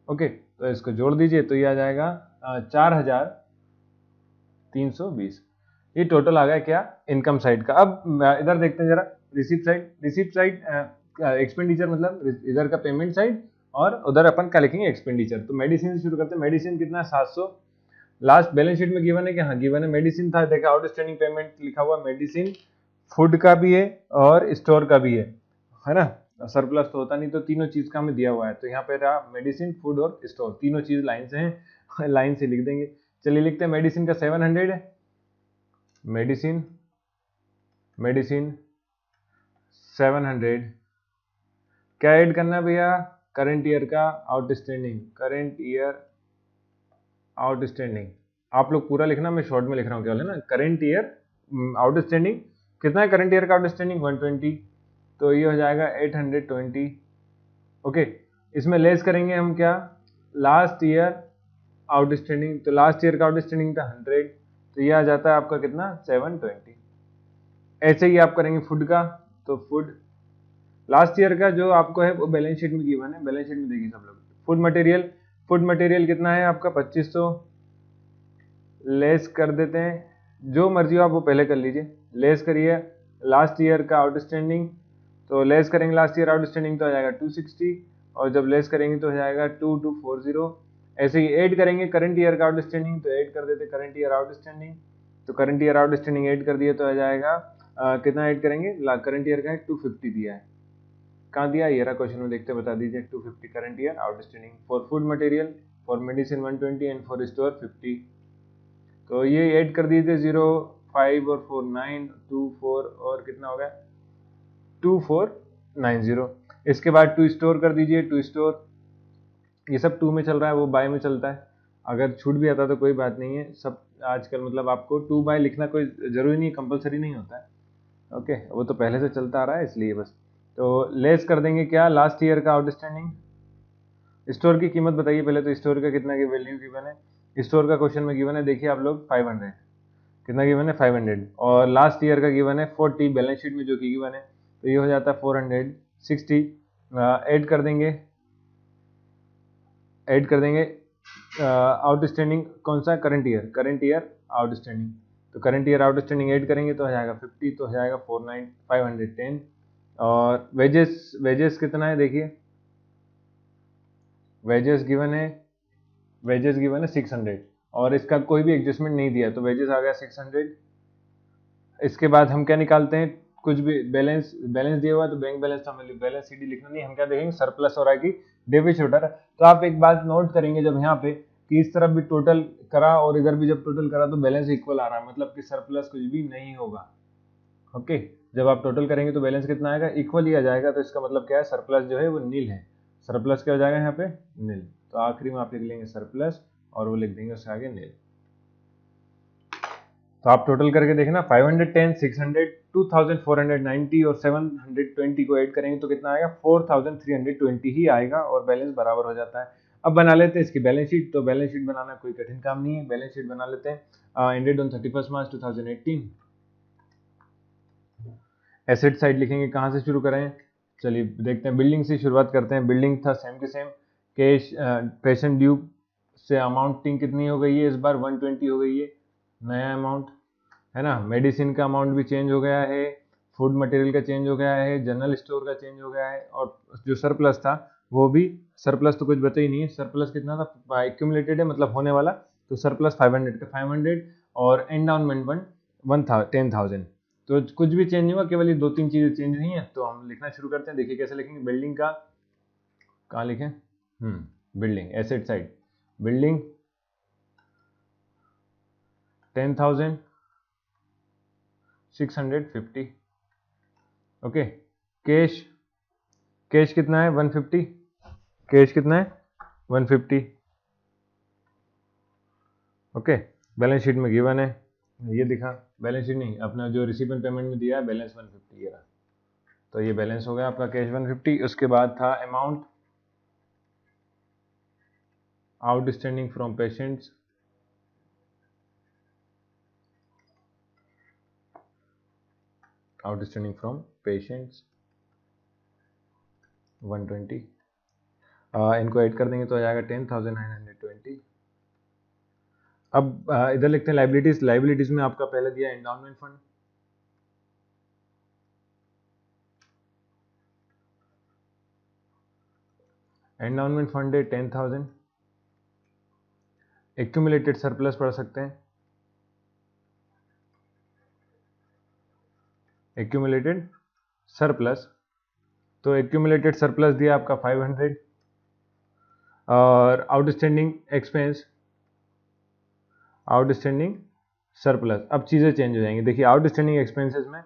ओके, तो इसको जोड़ दीजिए तो ये आ जाएगा 4320। ये टोटल आ गया क्या, इनकम साइड का। अब इधर देखते हैं जरा receipt side. Receipt side expenditure मतलब इधर का पेमेंट साइड, और उधर अपन क्या लिखेंगे एक्सपेंडिचर। तो मेडिसिन से शुरू करते हैं। मेडिसिन कितना है 700। लास्ट बैलेंस शीट में गिवन है कि हाँ गिवन है मेडिसिन था, देखा आउटस्टैंडिंग पेमेंट लिखा हुआ, मेडिसिन फूड का भी है और स्टोर का भी है ना, सरप्लस तो होता नहीं, तो तीनों चीज का हमें दिया हुआ है। तो यहाँ पे रहा मेडिसिन, फूड और स्टोर, तीनों चीज लाइन से हैं, लाइन से लिख देंगे। चलिए लिखते हैं मेडिसिन का 700 है, मेडिसिन, मेडिसिन 700। क्या ऐड करना है भैया, करंट ईयर का आउटस्टैंडिंग, करंट ईयर आउटस्टैंडिंग। आप लोग पूरा लिखना, मैं शॉर्ट में लिख रहा हूँ केवल, है ना। करंट ईयर आउटस्टैंडिंग कितना है, करंट ईयर का आउटस्टैंडिंग 120, तो ये हो जाएगा 820। ओके, इसमें लेस करेंगे हम क्या, लास्ट ईयर आउटस्टैंडिंग, तो लास्ट ईयर का आउटस्टैंडिंग था 100, तो ये आ जाता है आपका कितना 720। ऐसे ही आप करेंगे फूड का, तो फूड लास्ट ईयर का जो आपको है वो बैलेंस शीट में गिवन है, बैलेंस शीट में देखिए सब लोग। फूड मटेरियल, फूड मटेरियल कितना है आपका 2500, लेस कर देते हैं, जो मर्जी हो आप वो पहले कर लीजिए, लेस करिए लास्ट ईयर का आउटस्टैंडिंग, तो लेस करेंगे लास्ट ईयर आउटस्टैंडिंग तो आ जाएगा 260, और जब लेस करेंगे तो हो जाएगा 2240। ऐसे ही ऐड करेंगे करंट ईयर का आउटस्टैंडिंग, तो ऐड कर देते करंट ईयर आउटस्टैंडिंग, तो करंट ईयर आउटस्टैंडिंग ऐड कर दिए तो आ जाएगा कितना ऐड करेंगे, करंट ईयर का है 250 दिया है, कहाँ दिया ये रहा क्वेश्चन में, देखते बता दीजिए। 250 current year outstanding for food material, for medicine 120 and for store 50। तो ये ऐड कर दीजिए 0 5 और 4 9 2 4 और कितना हो गया 2490। इसके बाद टू स्टोर कर दीजिए, टू स्टोर ये सब 2 में चल रहा है, वो बाय में चलता है, अगर छूट भी आता तो कोई बात नहीं है, सब आजकल मतलब आपको 2 बाय लिखना कोई जरूरी नहीं, कंपलसरी नहीं होता है। ओके, वो तो पहले से चलता आ रहा है इसलिए बस। तो लेस कर देंगे क्या, लास्ट ईयर का आउटस्टैंडिंग, स्टोर की कीमत बताइए पहले, तो स्टोर का कितना की वैल्यू गिवन है, स्टोर का क्वेश्चन में गिवन है, देखिए आप लोग 500, कितना गिवन है 500, और लास्ट ईयर का गिवन है 40 बैलेंस शीट में जो कि गिवन है, तो ये हो जाता है 460। ऐड कर देंगे, ऐड कर देंगे आउटस्टैंडिंग कौन सा, current year, current year outstanding, तो करंट ईयर आउटस्टैंडिंग ऐड करेंगे तो हो जाएगा 50, तो हो जाएगा 510। और वेजेस, वेजेस कितना है देखिए, वेजेस गिवन है, वेजेस गिवन है 600, और इसका कोई भी एडजस्टमेंट नहीं दिया, तो वेजेस आ गया 600। इसके बाद हम क्या निकालते हैं, कुछ भी बैलेंस, बैलेंस दिया हुआ है तो बैंक बैलेंस तो हमें बैलेंस सीडी लिखना नहीं, हम क्या देखेंगे सरप्लस हो रहा है कि डेबिट हो रहा है। तो आप एक बात नोट करेंगे जब यहाँ पे कि इस तरफ भी टोटल करा और इधर भी जब टोटल करा तो बैलेंस इक्वल आ रहा है, मतलब कि सरप्लस कुछ भी नहीं होगा। ओके, जब आप टोटल करेंगे तो बैलेंस कितना आएगा, इक्वल ही आ जाएगा, तो इसका मतलब क्या है, सरप्लस जो है वो नील है, सरप्लस क्या हो जाएगा यहाँ पे नील, तो आखिरी में आप लिख लेंगे सरप्लस और वो लिख देंगे उसके आगे नील। तो आप टोटल करके देखना 510, 600, 2490 और 720 को ऐड करेंगे तो कितना आएगा 4320 ही आएगा, और बैलेंस बराबर हो जाता है। अब बना लेते हैं इसकी बैलेंस शीट। तो बैलेंस शीट बनाना कोई कठिन काम नहीं है, बैलेंस शीट बना लेते हैं। Ended on 31 March 2018। Asset side लिखेंगे, कहाँ से शुरू करें, चलिए देखते हैं, बिल्डिंग से शुरुआत करते हैं। बिल्डिंग था सेम के सेम, कैश पेशेंट ड्यू से अमाउंटिंग कितनी हो गई है इस बार 120 हो गई है, नया अमाउंट है ना। मेडिसिन का अमाउंट भी चेंज हो गया है, फूड मटेरियल का चेंज हो गया है, जनरल स्टोर का चेंज हो गया है, और जो सरप्लस था वो भी, सरप्लस तो कुछ बचा ही नहीं है, सरप्लस कितना था एक्यूमुलेटेड है मतलब होने वाला, तो सरप्लस 500 का 500, और एंडाउनमेंट 10,000। तो कुछ भी चेंज नहीं हुआ, केवल ये 2-3 चीजें चेंज हुई हैं। तो हम लिखना शुरू करते हैं, देखिए कैसे लिखेंगे। बिल्डिंग का कहाँ लिखें, building asset side, building 10,650। Okay, cash, cash कितना है 150, कैश कितना है 150। ओके, बैलेंस शीट में गिवन है, ये दिखा, बैलेंस शीट नहीं अपना जो रिसीव एंड पेमेंट में दिया है बैलेंस 150 ये रहा। तो ये बैलेंस हो गया आपका कैश 150। उसके बाद था amount outstanding from patients, outstanding from patients 120। इनको ऐड कर देंगे तो आ जाएगा 10,920। अब इधर लिखते हैं लाइबिलिटीज। लाइबिलिटीज में आपका पहले दिया एंडाउनमेंट फंड, एंडाउनमेंट फंड है 10,000। एक्यूमुलेटेड सरप्लस पढ़ सकते हैं, एक्यूमुलेटेड सरप्लस, तो एक्यूमुलेटेड सरप्लस दिया आपका 500। और आउटस्टैंडिंग एक्सपेंस, आउटस्टैंडिंग सरप्लस। अब चीज़ें चेंज हो जाएंगी। देखिए आउटस्टैंडिंग एक्सपेंसेस में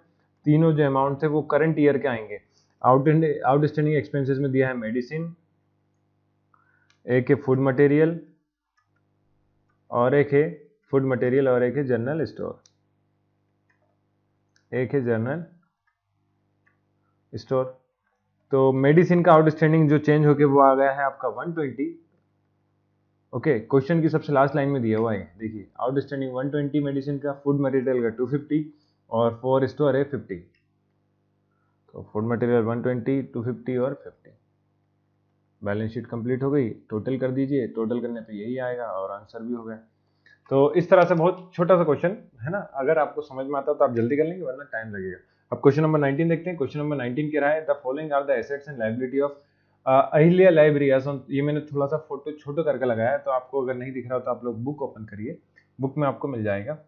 तीनों जो अमाउंट थे वो करंट ईयर के आएंगे। आउटस्टैंडिंग एक्सपेंसेस में दिया है मेडिसिन, एक है फूड मटेरियल और एक है फूड मटेरियल और एक है जनरल स्टोर, एक है जनरल स्टोर। तो मेडिसिन का आउटस्टैंडिंग जो चेंज होके वो आ गया है आपका 120। ओके, क्वेश्चन की सबसे लास्ट लाइन में दिया हुआ है, देखिए आउटस्टैंडिंग 120 मेडिसिन का, फूड मटेरियल का 250 और फॉर स्टोर है 50। तो फूड मटेरियल 120, 250 और 50। बैलेंस शीट कंप्लीट हो गई। टोटल कर दीजिए, टोटल करने पे यही आएगा और आंसर भी हो गया। तो इस तरह से बहुत छोटा सा क्वेश्चन है ना, अगर आपको समझ में आता है तो आप जल्दी कर लेंगे, वरना टाइम लगेगा। अब क्वेश्चन नंबर 19 देखते हैं। क्वेश्चन नंबर 19 कह रहा है the following are the assets and liability of Ahilya library. ये मैंने थोड़ा सा फोटो छोटा करके लगाया है, तो आपको अगर नहीं दिख रहा हो तो आप लोग बुक ओपन करिए, बुक में आपको मिल जाएगा।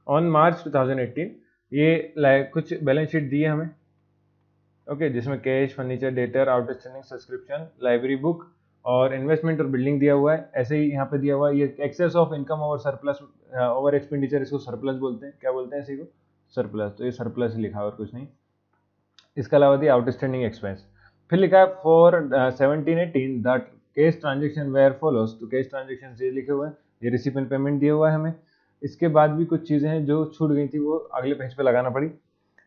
ऑन मार्च 2018 ये कुछ बैलेंस शीट दी है हमें, ओके, जिसमें cash, furniture, debtor, outstanding subscription, library book और इन्वेस्टमेंट और बिल्डिंग दिया हुआ है। ऐसे ही यहाँ पे दिया हुआ है ये excess of income over surplus, over expenditure, इसको सरप्लस बोलते हैं। क्या बोलते हैं इसी को? सरप्लस। तो ये सरप्लस लिखा है और कुछ नहीं। इसके अलावा दिया आउटस्टैंडिंग एक्सपेंस। फिर लिखा है for 17-18 the cash transaction were follows. तो कैश ट्रांजेक्शन ये लिखे हुए हैं, ये रिसिपेंट पेमेंट दिया हुआ है हमें। इसके बाद भी कुछ चीज़ें हैं जो छूट गई थी, वो अगले पेज पे लगाना पड़ी।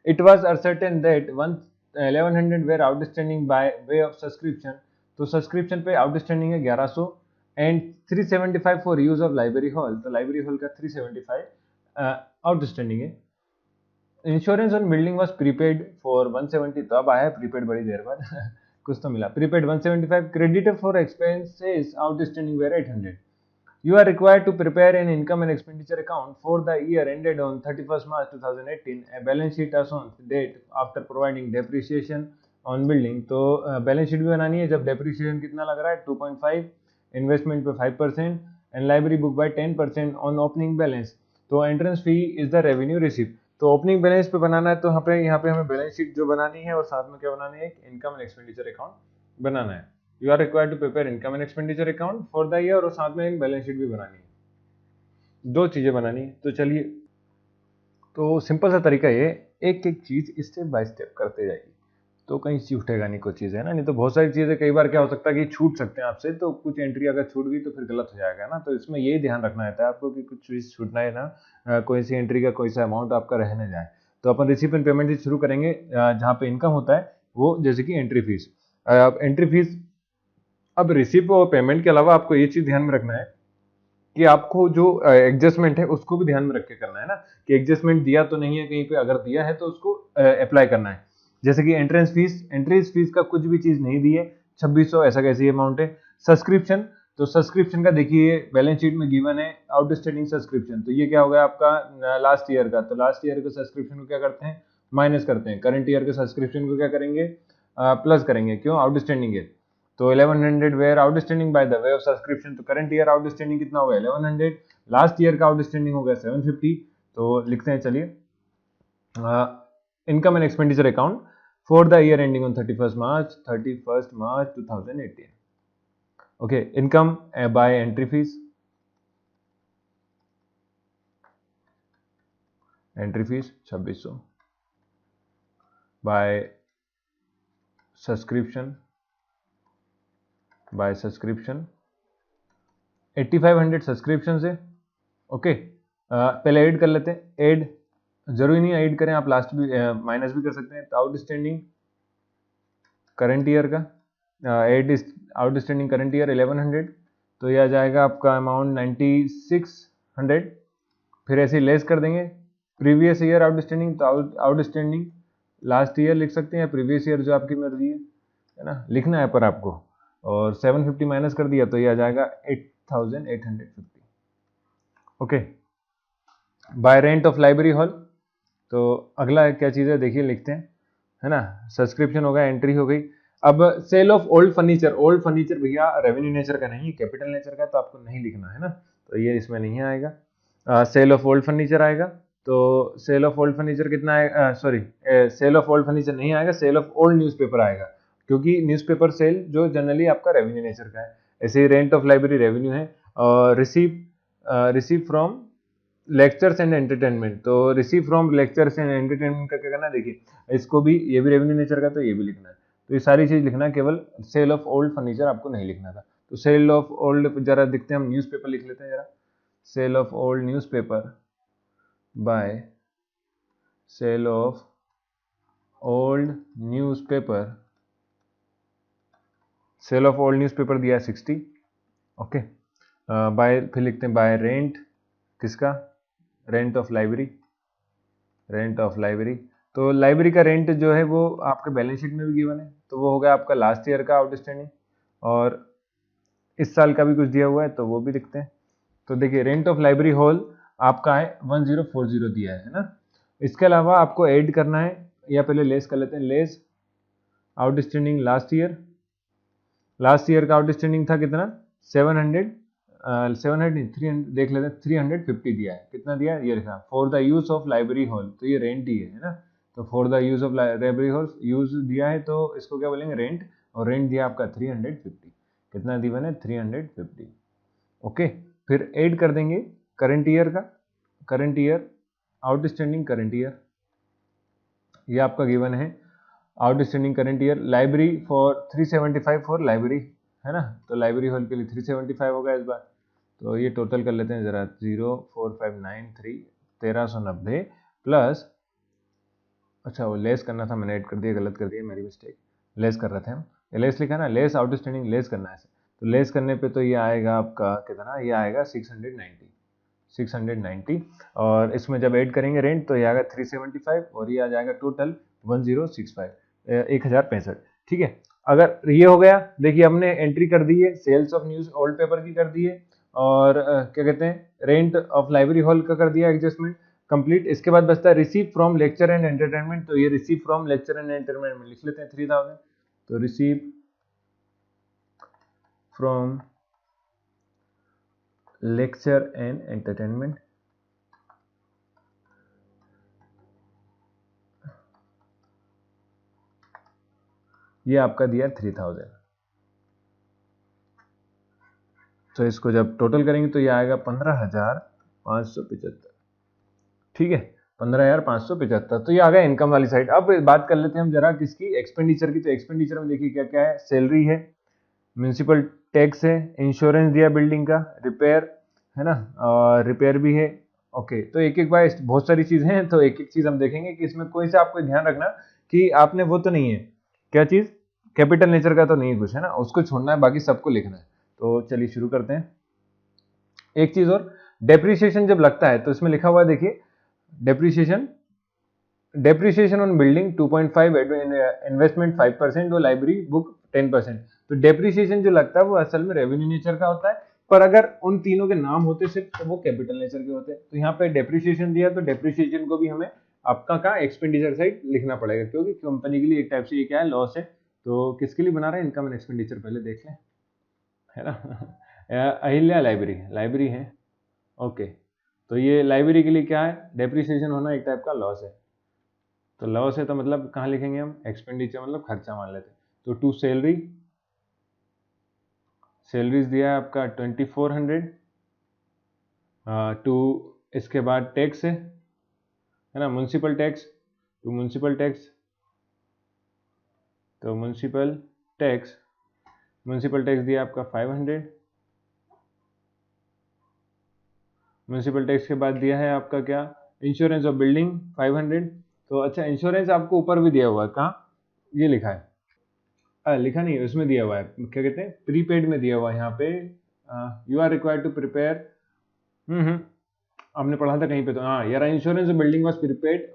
It was ascertain that 1100 were outstanding by way of subscription. तो सब्सक्रिप्शन पे आउटस्टैंडिंग है 1100 and 375 for use of library hall. तो लाइब्रेरी हॉल का 375 आउटस्टैंडिंग है। Insurance on building was prepaid for 170। तो अब आया है प्रीपेड बड़ी देर बाद कुछ तो मिला। Prepaid 175। Creditor for expenses outstanding were 800। You are required to prepare an income and expenditure account for the year ended on 31st March 2018. A balance sheet as on date after providing depreciation on building. तो balance sheet भी बनानी है जब depreciation कितना लग रहा है 2.5, investment पे 5% and library book by 10% on opening balance. तो entrance fee is the revenue receipt. तो ओपनिंग बैलेंस पे बनाना है, तो यहाँ पे हमें बैलेंस शीट जो बनानी है और साथ में क्या बनानी है, एक इनकम एंड एक्सपेंडिचर अकाउंट बनाना है। You are required to prepare income and expenditure account for the year और साथ में एक बैलेंस शीट भी बनानी है। दो चीजें बनानी है। तो चलिए, तो सिंपल सा तरीका ये, एक एक चीज स्टेप बाय स्टेप करते जाइए, तो कहीं छूटेगा नहीं कुछ चीज़, है ना। नहीं तो बहुत सारी चीज़ें कई बार क्या हो सकता है कि छूट सकते हैं आपसे, तो कुछ एंट्री अगर छूट गई तो फिर गलत हो जाएगा ना। तो इसमें यही ध्यान रखना रहता है आपको कि कुछ चीज़ छूटना है ना, कोई सी एंट्री का कोई सा अमाउंट आपका रह न जाए। तो अपन रिसीप एंड पेमेंट से शुरू करेंगे। जहाँ पे इनकम होता है वो जैसे कि एंट्री फीस। एंट्री फीस, अब रिसीप और पेमेंट के अलावा आपको ये चीज़ ध्यान में रखना है कि आपको जो एडजस्टमेंट है उसको भी ध्यान में रख के करना है ना, कि एडजस्टमेंट दिया तो नहीं है कहीं पे, अगर दिया है तो उसको अप्लाई करना है। जैसे कि एंट्रेंस फीस का कुछ भी चीज नहीं दी है, 2600 ऐसा कैसी अमाउंट है। सब्सक्रिप्शन, तो सब्सक्रिप्शन का देखिए बैलेंस शीट में गिवन है आउटस्टैंडिंग सब्सक्रिप्शन। तो ये क्या हो गया आपका लास्ट ईयर का। तो लास्ट ईयर के सब्सक्रिप्शन को क्या करते हैं, माइनस करते हैं। करंट ईयर के सब्सक्रिप्शन को क्या करेंगे, प्लस करेंगे। क्यों, आउटस्टैंडिंग है। तो 1100 were outstanding by the way of subscription. तो करंट ईयर आउटस्टैंडिंग कितना होगा 1100, लास्ट ईयर का आउटस्टैंडिंग हो गया 750। तो लिखते हैं चलिए, income and expenditure account for the year ending on 31st March 2018। Okay, income by entry fees, entry fees 2600 by subscription 8500 subscription से। ओके, पहले ऐड कर लेते हैं। ऐड जरूरी नहीं ऐड करें, आप लास्ट भी माइनस भी कर सकते हैं। तो आउटस्टैंडिंग करंट ईयर का, एड आउटस्टैंडिंग करंट ईयर 1100, तो यह आ जाएगा आपका अमाउंट 9600। फिर ऐसे लेस कर देंगे प्रीवियस ईयर आउटस्टैंडिंग, तो आउटस्टैंडिंग लास्ट ईयर लिख सकते हैं, प्रीवियस ईयर जो आपकी मर्जी है ना, लिखना है पर आपको, और 750 माइनस कर दिया तो ये आ जाएगा 8850। Okay, bye rent of library hall, तो अगला क्या चीज़ है देखिए लिखते हैं, है ना, सब्सक्रिप्शन हो गया, एंट्री हो गई। अब sale of old furniture, old furniture भैया रेवेन्यू नेचर का नहीं, कैपिटल नेचर का, तो आपको नहीं लिखना है ना, तो ये इसमें नहीं आएगा। सेल ऑफ ओल्ड फर्नीचर आएगा, तो सेल ऑफ ओल्ड फर्नीचर कितना आएगा, sorry sale of old furniture नहीं आएगा, सेल ऑफ ओल्ड न्यूज़पेपर आएगा, क्योंकि न्यूज़पेपर सेल जो जनरली आपका रेवेन्यू नेचर का है। ऐसे ही रेंट ऑफ लाइब्रेरी रेवेन्यू है, और receive from lectures and entertainment, तो receive from lectures and entertainment का क्या करना है देखिए, इसको भी, ये भी रेवेन्यू नेचर का, तो ये भी लिखना है, तो ये सारी चीज लिखना है, केवल सेल ऑफ ओल्ड फर्नीचर आपको नहीं लिखना था। तो सेल ऑफ ओल्ड, जरा दिखते हैं हम, न्यूज़पेपर लिख लेते हैं जरा, sale of old newspaper by sale of old newspaper, sale of old newspaper दिया 60। ओके, बाय, फिर लिखते हैं बाय रेंट, किसका, rent of library, rent of library, तो लाइब्रेरी का रेंट जो है वो आपके बैलेंस शीट में भी गिवन है, तो वो होगा आपका लास्ट ईयर का आउटस्टैंडिंग, और इस साल का भी कुछ दिया हुआ है तो वो भी लिखते हैं। तो देखिए रेंट ऑफ लाइब्रेरी हॉल आपका है 1040 दिया है ना। इसके अलावा आपको ऐड करना है, या पहले लेस कर लेते हैं, less outstanding last year, last year का आउटस्टैंडिंग था कितना, 700, 700 नहीं 300, देख लेते हैं, 350 दिया है, कितना दिया है ये लिखा, for the use of library hall, तो ये रेंट ही है ना, तो for the use of library hall use दिया है, तो इसको क्या बोलेंगे, रेंट, और रेंट दिया आपका 350, कितना दिया है 350। ओके, फिर ऐड कर देंगे करंट ईयर का, current year outstanding current year, ये आपका गिवन है, outstanding current year, library for 375 for library, है ना, तो लाइब्रेरी हॉल के लिए 375 होगा इस बार, तो ये टोटल कर लेते हैं जरा, 04593 1390 प्लस, अच्छा वो लेस करना था, मैंने ऐड कर दिया, गलत कर दिया, मेरी मिस्टेक, लेस कर रहे थे हम, लेस लिखा ना, लेस आउटस्टैंडिंग लेस करना है, तो लेस करने पे तो ये आएगा आपका कितना, ये आएगा 690, और इसमें जब ऐड करेंगे रेंट तो ये आएगा 375, और ये आ जाएगा टोटल 1065, 1065, ठीक है। अगर ये हो गया, देखिए हमने एंट्री कर दी है sales of news old paper की कर दी है, और क्या कहते हैं रेंट ऑफ लाइब्रेरी हॉल का कर दिया एडजस्टमेंट कंप्लीट। इसके बाद बचता है receive from lecture and entertainment, तो ये receive from lecture and entertainment में लिख लेते हैं 3000, तो receive from lecture and entertainment, ये आपका दिया 3000, तो इसको जब टोटल करेंगे तो ये आएगा 15575, ठीक है, 15575, तो ये आ गया इनकम वाली साइड। अब बात कर लेते हैं हम जरा किसकी, एक्सपेंडिचर की, तो एक्सपेंडिचर में देखिए क्या क्या है, सैलरी है, म्यूनसिपल टैक्स है, इंश्योरेंस दिया बिल्डिंग का, रिपेयर है ना, और रिपेयर भी है। ओके, तो एक एक बार बहुत सारी चीजें हैं, तो एक एक चीज हम देखेंगे कि इसमें कोई सा आपको ध्यान रखना कि आपने वो तो नहीं है, क्या चीज, कैपिटल नेचर का तो नहीं कुछ है ना, उसको छोड़ना है, बाकी सबको लिखना है। तो चलिए शुरू करते हैं। एक चीज और, डेप्रिसिएशन जब लगता है तो इसमें लिखा हुआ है देखिए, डेप्रिसिएशन ऑन बिल्डिंग 2.5, इन्वेस्टमेंट 5% और लाइब्रेरी बुक 10%। तो डेप्रिसिएशन जो लगता है वो असल में रेवेन्यू नेचर का होता है, पर अगर उन तीनों के नाम होते सिर्फ तो वो कैपिटल नेचर के होते हैं। तो यहाँ पे डेप्रिसिएशन दिया, तो डेप्रिसिएशन को भी हमें आपका का एक्सपेंडिचर साइड लिखना पड़ेगा, क्योंकि कंपनी के लिए एक टाइप से ये क्या है, लॉस है। तो किसके लिए बना रहे हैं, इनकम एंड एक्सपेंडिचर पहले देख लें, है ना। अहिल्या लाइब्रेरी, लाइब्रेरी है, ओके, तो ये लाइब्रेरी के लिए क्या है, डेप्रिसिएशन होना एक टाइप का लॉस है, तो लॉस है तो मतलब कहाँ लिखेंगे हम, एक्सपेंडिचर मतलब खर्चा मान लेते हैं। तो टू सैलरी, सैलरीज दिया है आपका 2400, टू इसके बाद टैक्स है ना, municipal tax, to municipal tax, तो म्यूनसिपल टैक्स दिया आपका 500, म्यूनसिपल टैक्स के बाद दिया है आपका क्या, इंश्योरेंस ऑफ बिल्डिंग 500। तो अच्छा, इंश्योरेंस आपको ऊपर भी दिया हुआ है, कहाँ, ये लिखा है लिखा नहीं है, उसमें दिया हुआ है, क्या कहते हैं, प्रीपेड में दिया हुआ है यहाँ पे, you are required to prepare. आपने पढ़ा था कहीं पे तो, हाँ यार, insurance building was prepaid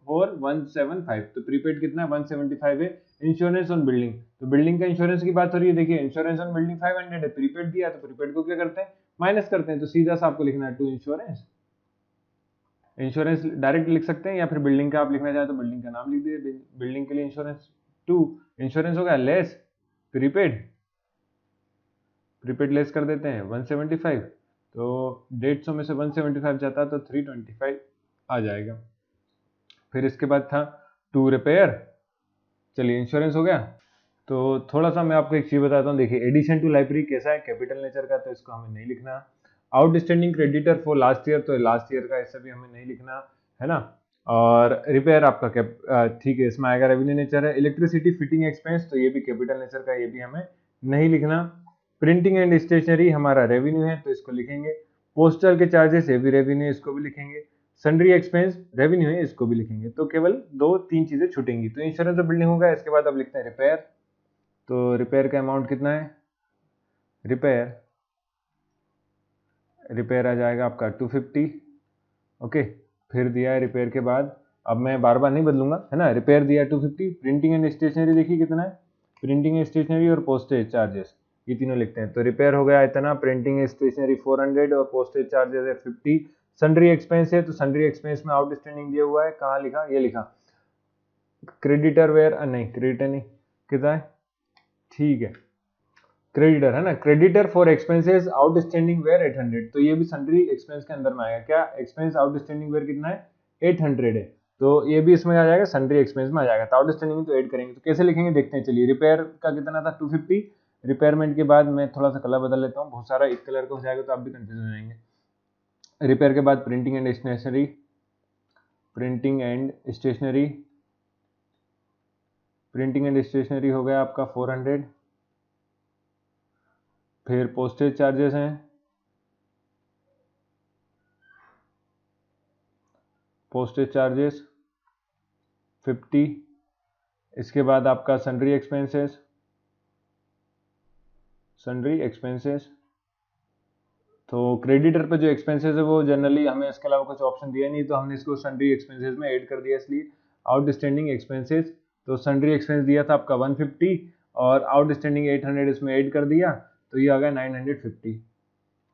for 175, तो प्रीपेड कितना है, 175 है इंश्योरेंस ऑन बिल्डिंग। तो बिल्डिंग का इंश्योरेंस की बात हो रही है, देखिए इंश्योरेंस ऑन बिल्डिंग 500 है, प्रीपेड दिया, तो प्रीपेड को क्या करते हैं, माइनस करते हैं, तो सीधा सा आपको लिखना है टू इंश्योरेंस। इंश्योरेंस डायरेक्ट लिख सकते हैं, या फिर बिल्डिंग का आप लिखना चाहे तो बिल्डिंग का नाम लिख दीजिए, बिल्डिंग के लिए इंश्योरेंस। टू इंश्योरेंस हो गया लेस प्रीपेड, प्रीपेड लेस कर देते हैं 175, तो 150 में से 175 जाता है तो 325 आ जाएगा। फिर इसके बाद था टू रिपेयर, चलिए इंश्योरेंस हो गया। तो थोड़ा सा मैं आपको एक चीज बताता हूँ, देखिए एडिशन टू लाइब्रेरी कैसा है, कैपिटल नेचर का, तो इसको हमें नहीं लिखना। Outstanding creditor for last year, तो लास्ट ईयर का, ऐसा भी हमें नहीं लिखना है ना। और रिपेयर आपका ठीक है, इसमें आएगा रेवेन्यू नेचर है। इलेक्ट्रिसिटी फिटिंग एक्सपेंस, तो ये भी कैपिटल नेचर का, ये भी हमें नहीं लिखना। प्रिंटिंग एंड स्टेशनरी हमारा रेवेन्यू है, तो इसको लिखेंगे। पोस्टल के चार्जेस, ये भी रेवेन्यू, इसको भी लिखेंगे। सन्ड्री एक्सपेंस रेवेन्यू है, इसको भी लिखेंगे। तो केवल 2-3 चीजें छूटेंगी। तो इंश्योरेंस ऑफ बिल्डिंग होगा, इसके बाद अब लिखते हैं रिपेयर। तो रिपेयर का अमाउंट कितना है, रिपेयर आ जाएगा आपका 250। ओके, फिर दिया है रिपेयर के बाद, अब मैं बार बार नहीं बदलूंगा, है ना। रिपेयर दिया 250। प्रिंटिंग एंड स्टेशनरी देखिए कितना है, प्रिंटिंग एंड स्टेशनरी और पोस्टेज चार्जेस, ये तीनों लिखते हैं। तो रिपेयर हो गया इतना, प्रिंटिंग एंड स्टेशनरी 400 और पोस्टेज चार्जेस है 50। सन्ड्री एक्सपेंस है, तो सन्ड्री एक्सपेंस में आउटस्टैंडिंग दिया हुआ है, कहाँ लिखा, ये लिखा, क्रेडिटर वेयर, नहीं क्रेडिटर नहीं, कितना है, ठीक है, क्रेडिटर है ना, creditor for expenses outstanding were 800, तो ये भी सन्ड्री एक्सपेंस के अंदर में आएगा। क्या एक्सपेंस आउटस्टैंडिंग वेयर कितना है, 800 है, तो ये भी इसमें आ जाएगा, सन्ड्री एक्सपेंस में आ जाएगा। तो आउटस्टैंडिंग तो ऐड करेंगे, तो कैसे लिखेंगे देखते हैं। चलिए, रिपेयर का कितना था 250, रिपेयरमेंट के बाद मैं थोड़ा सा कलर बदल लेता हूँ, बहुत सारा एक कलर का हो जाएगा तो आप भी कंफ्यूज हो जाएंगे। रिपेयर के बाद printing and stationery, printing and stationery, printing and stationery हो गया आपका 400। फिर पोस्टेज चार्जेस हैं, पोस्टेज चार्जेस 50। इसके बाद आपका सन्ड्री एक्सपेंसेस, सन्ड्री एक्सपेंसेस, तो क्रेडिटर पे जो एक्सपेंसेस है वो जनरली हमें इसके अलावा कुछ ऑप्शन दिया नहीं, तो हमने इसको सन्ड्री एक्सपेंसेस में ऐड कर दिया, इसलिए आउटस्टैंडिंग एक्सपेंसेस। तो सन्ड्री एक्सपेंस दिया था आपका 150 और आउटस्टैंडिंग 800 इसमें ऐड कर दिया, तो ये आ गया 950।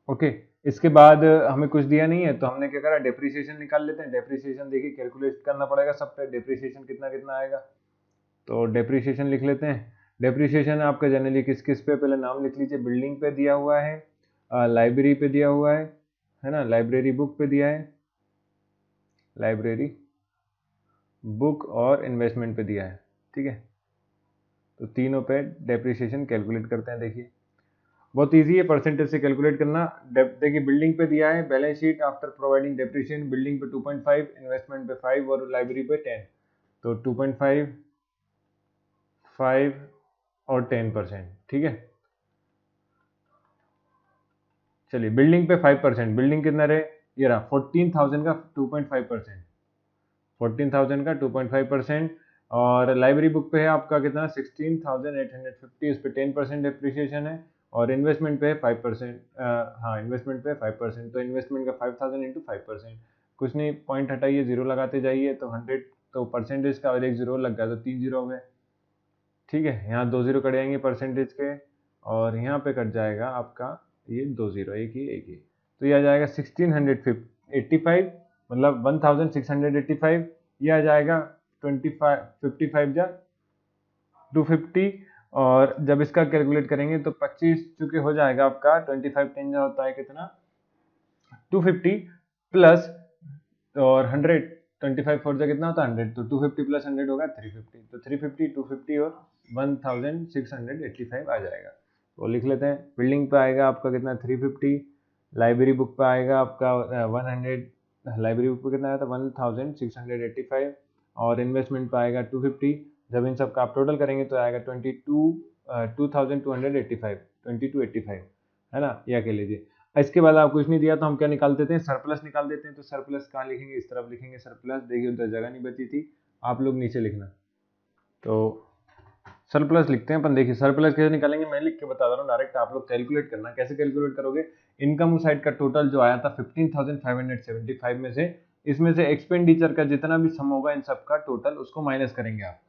ओके, इसके बाद हमें कुछ दिया नहीं है, तो हमने क्या करा, डेप्रिसिएशन निकाल लेते हैं। डेप्रिसिएशन देखिए कैलकुलेट करना पड़ेगा सब पे, डेप्रिसिएशन कितना कितना आएगा, तो डेप्रिसिएशन लिख लेते हैं। डेप्रिसिएशन आपका जनरली किस किस पे, पहले नाम लिख लीजिए। बिल्डिंग पे दिया हुआ है, लाइब्रेरी पे दिया हुआ है ना, लाइब्रेरी बुक पे दिया है, लाइब्रेरी बुक और इन्वेस्टमेंट पे दिया है, ठीक है। तो तीनों पे डेप्रिसिएशन कैलकुलेट करते हैं। देखिए बहुत इजी है परसेंटेज से कैलकुलेट करना। देखिए बिल्डिंग पे दिया है, balance sheet after providing depreciation, building पे 2.5, इन्वेस्टमेंट पे 5 और लाइब्रेरी पे 10, तो 2.5, 5 और 10%, ठीक है। चलिए बिल्डिंग पे 5%, बिल्डिंग कितना रहे, ये रहा 14,000 का 2.5%, 14,000 का 2.5%। और लाइब्रेरी बुक पे है आपका कितना 16,850, इस पे 10% डिप्रिसिएशन है। और इन्वेस्टमेंट पे है 5%, हाँ इन्वेस्टमेंट पे 5%, तो इन्वेस्टमेंट का 5,000 इंटू 5%, कुछ नहीं, पॉइंट हटाइए, जीरो लगाते जाइए, तो 100, तो परसेंटेज का और एक जीरो लग गया, तो 3 जीरो हो गए, ठीक है। यहाँ 2 जीरो कट जाएंगे परसेंटेज के, और यहाँ पे कट जाएगा आपका ये 2 जीरो, एक ही, तो ये आ जाएगा 1685, मतलब 1685, ये आ जाएगा 55 जा 250। और जब इसका कैलकुलेट करेंगे तो 25 चूंकि हो जाएगा आपका, 25 10 जा होता है कितना 250 प्लस और 100, 25 फोर जा कितना होता है 100, तो 250 प्लस 100 होगा 350, तो 350, 250 और 1685 आ जाएगा। तो लिख लेते हैं, बिल्डिंग पे आएगा आपका कितना 350, लाइब्रेरी बुक पे आएगा आपका 100, लाइब्रेरी बुक पे कितना आया था 1685, और इन्वेस्टमेंट पे आएगा 250। जब इन सब का आप टोटल करेंगे तो आएगा 2285, 2285, है ना, या कह लीजिए। इसके बाद आप कुछ नहीं दिया तो हम क्या निकाल देते हैं, सरप्लस निकाल देते हैं। तो सरप्लस कहाँ लिखेंगे, इस तरफ लिखेंगे सरप्लस, देखिए उधर जगह नहीं बची थी, आप लोग नीचे लिखना। तो सरप्लस लिखते हैं अपन। देखिए सरप्लस कैसे निकालेंगे, मैं लिख के बता रहा हूँ डायरेक्ट, आप लोग कैलकुलेट करना। कैसे कैलकुलेट करोगे, इनकम साइड का टोटल जो आया था 15,575 में से, इसमें से एक्सपेंडिचर का जितना भी सम होगा इन सब का टोटल, उसको माइनस करेंगे आप।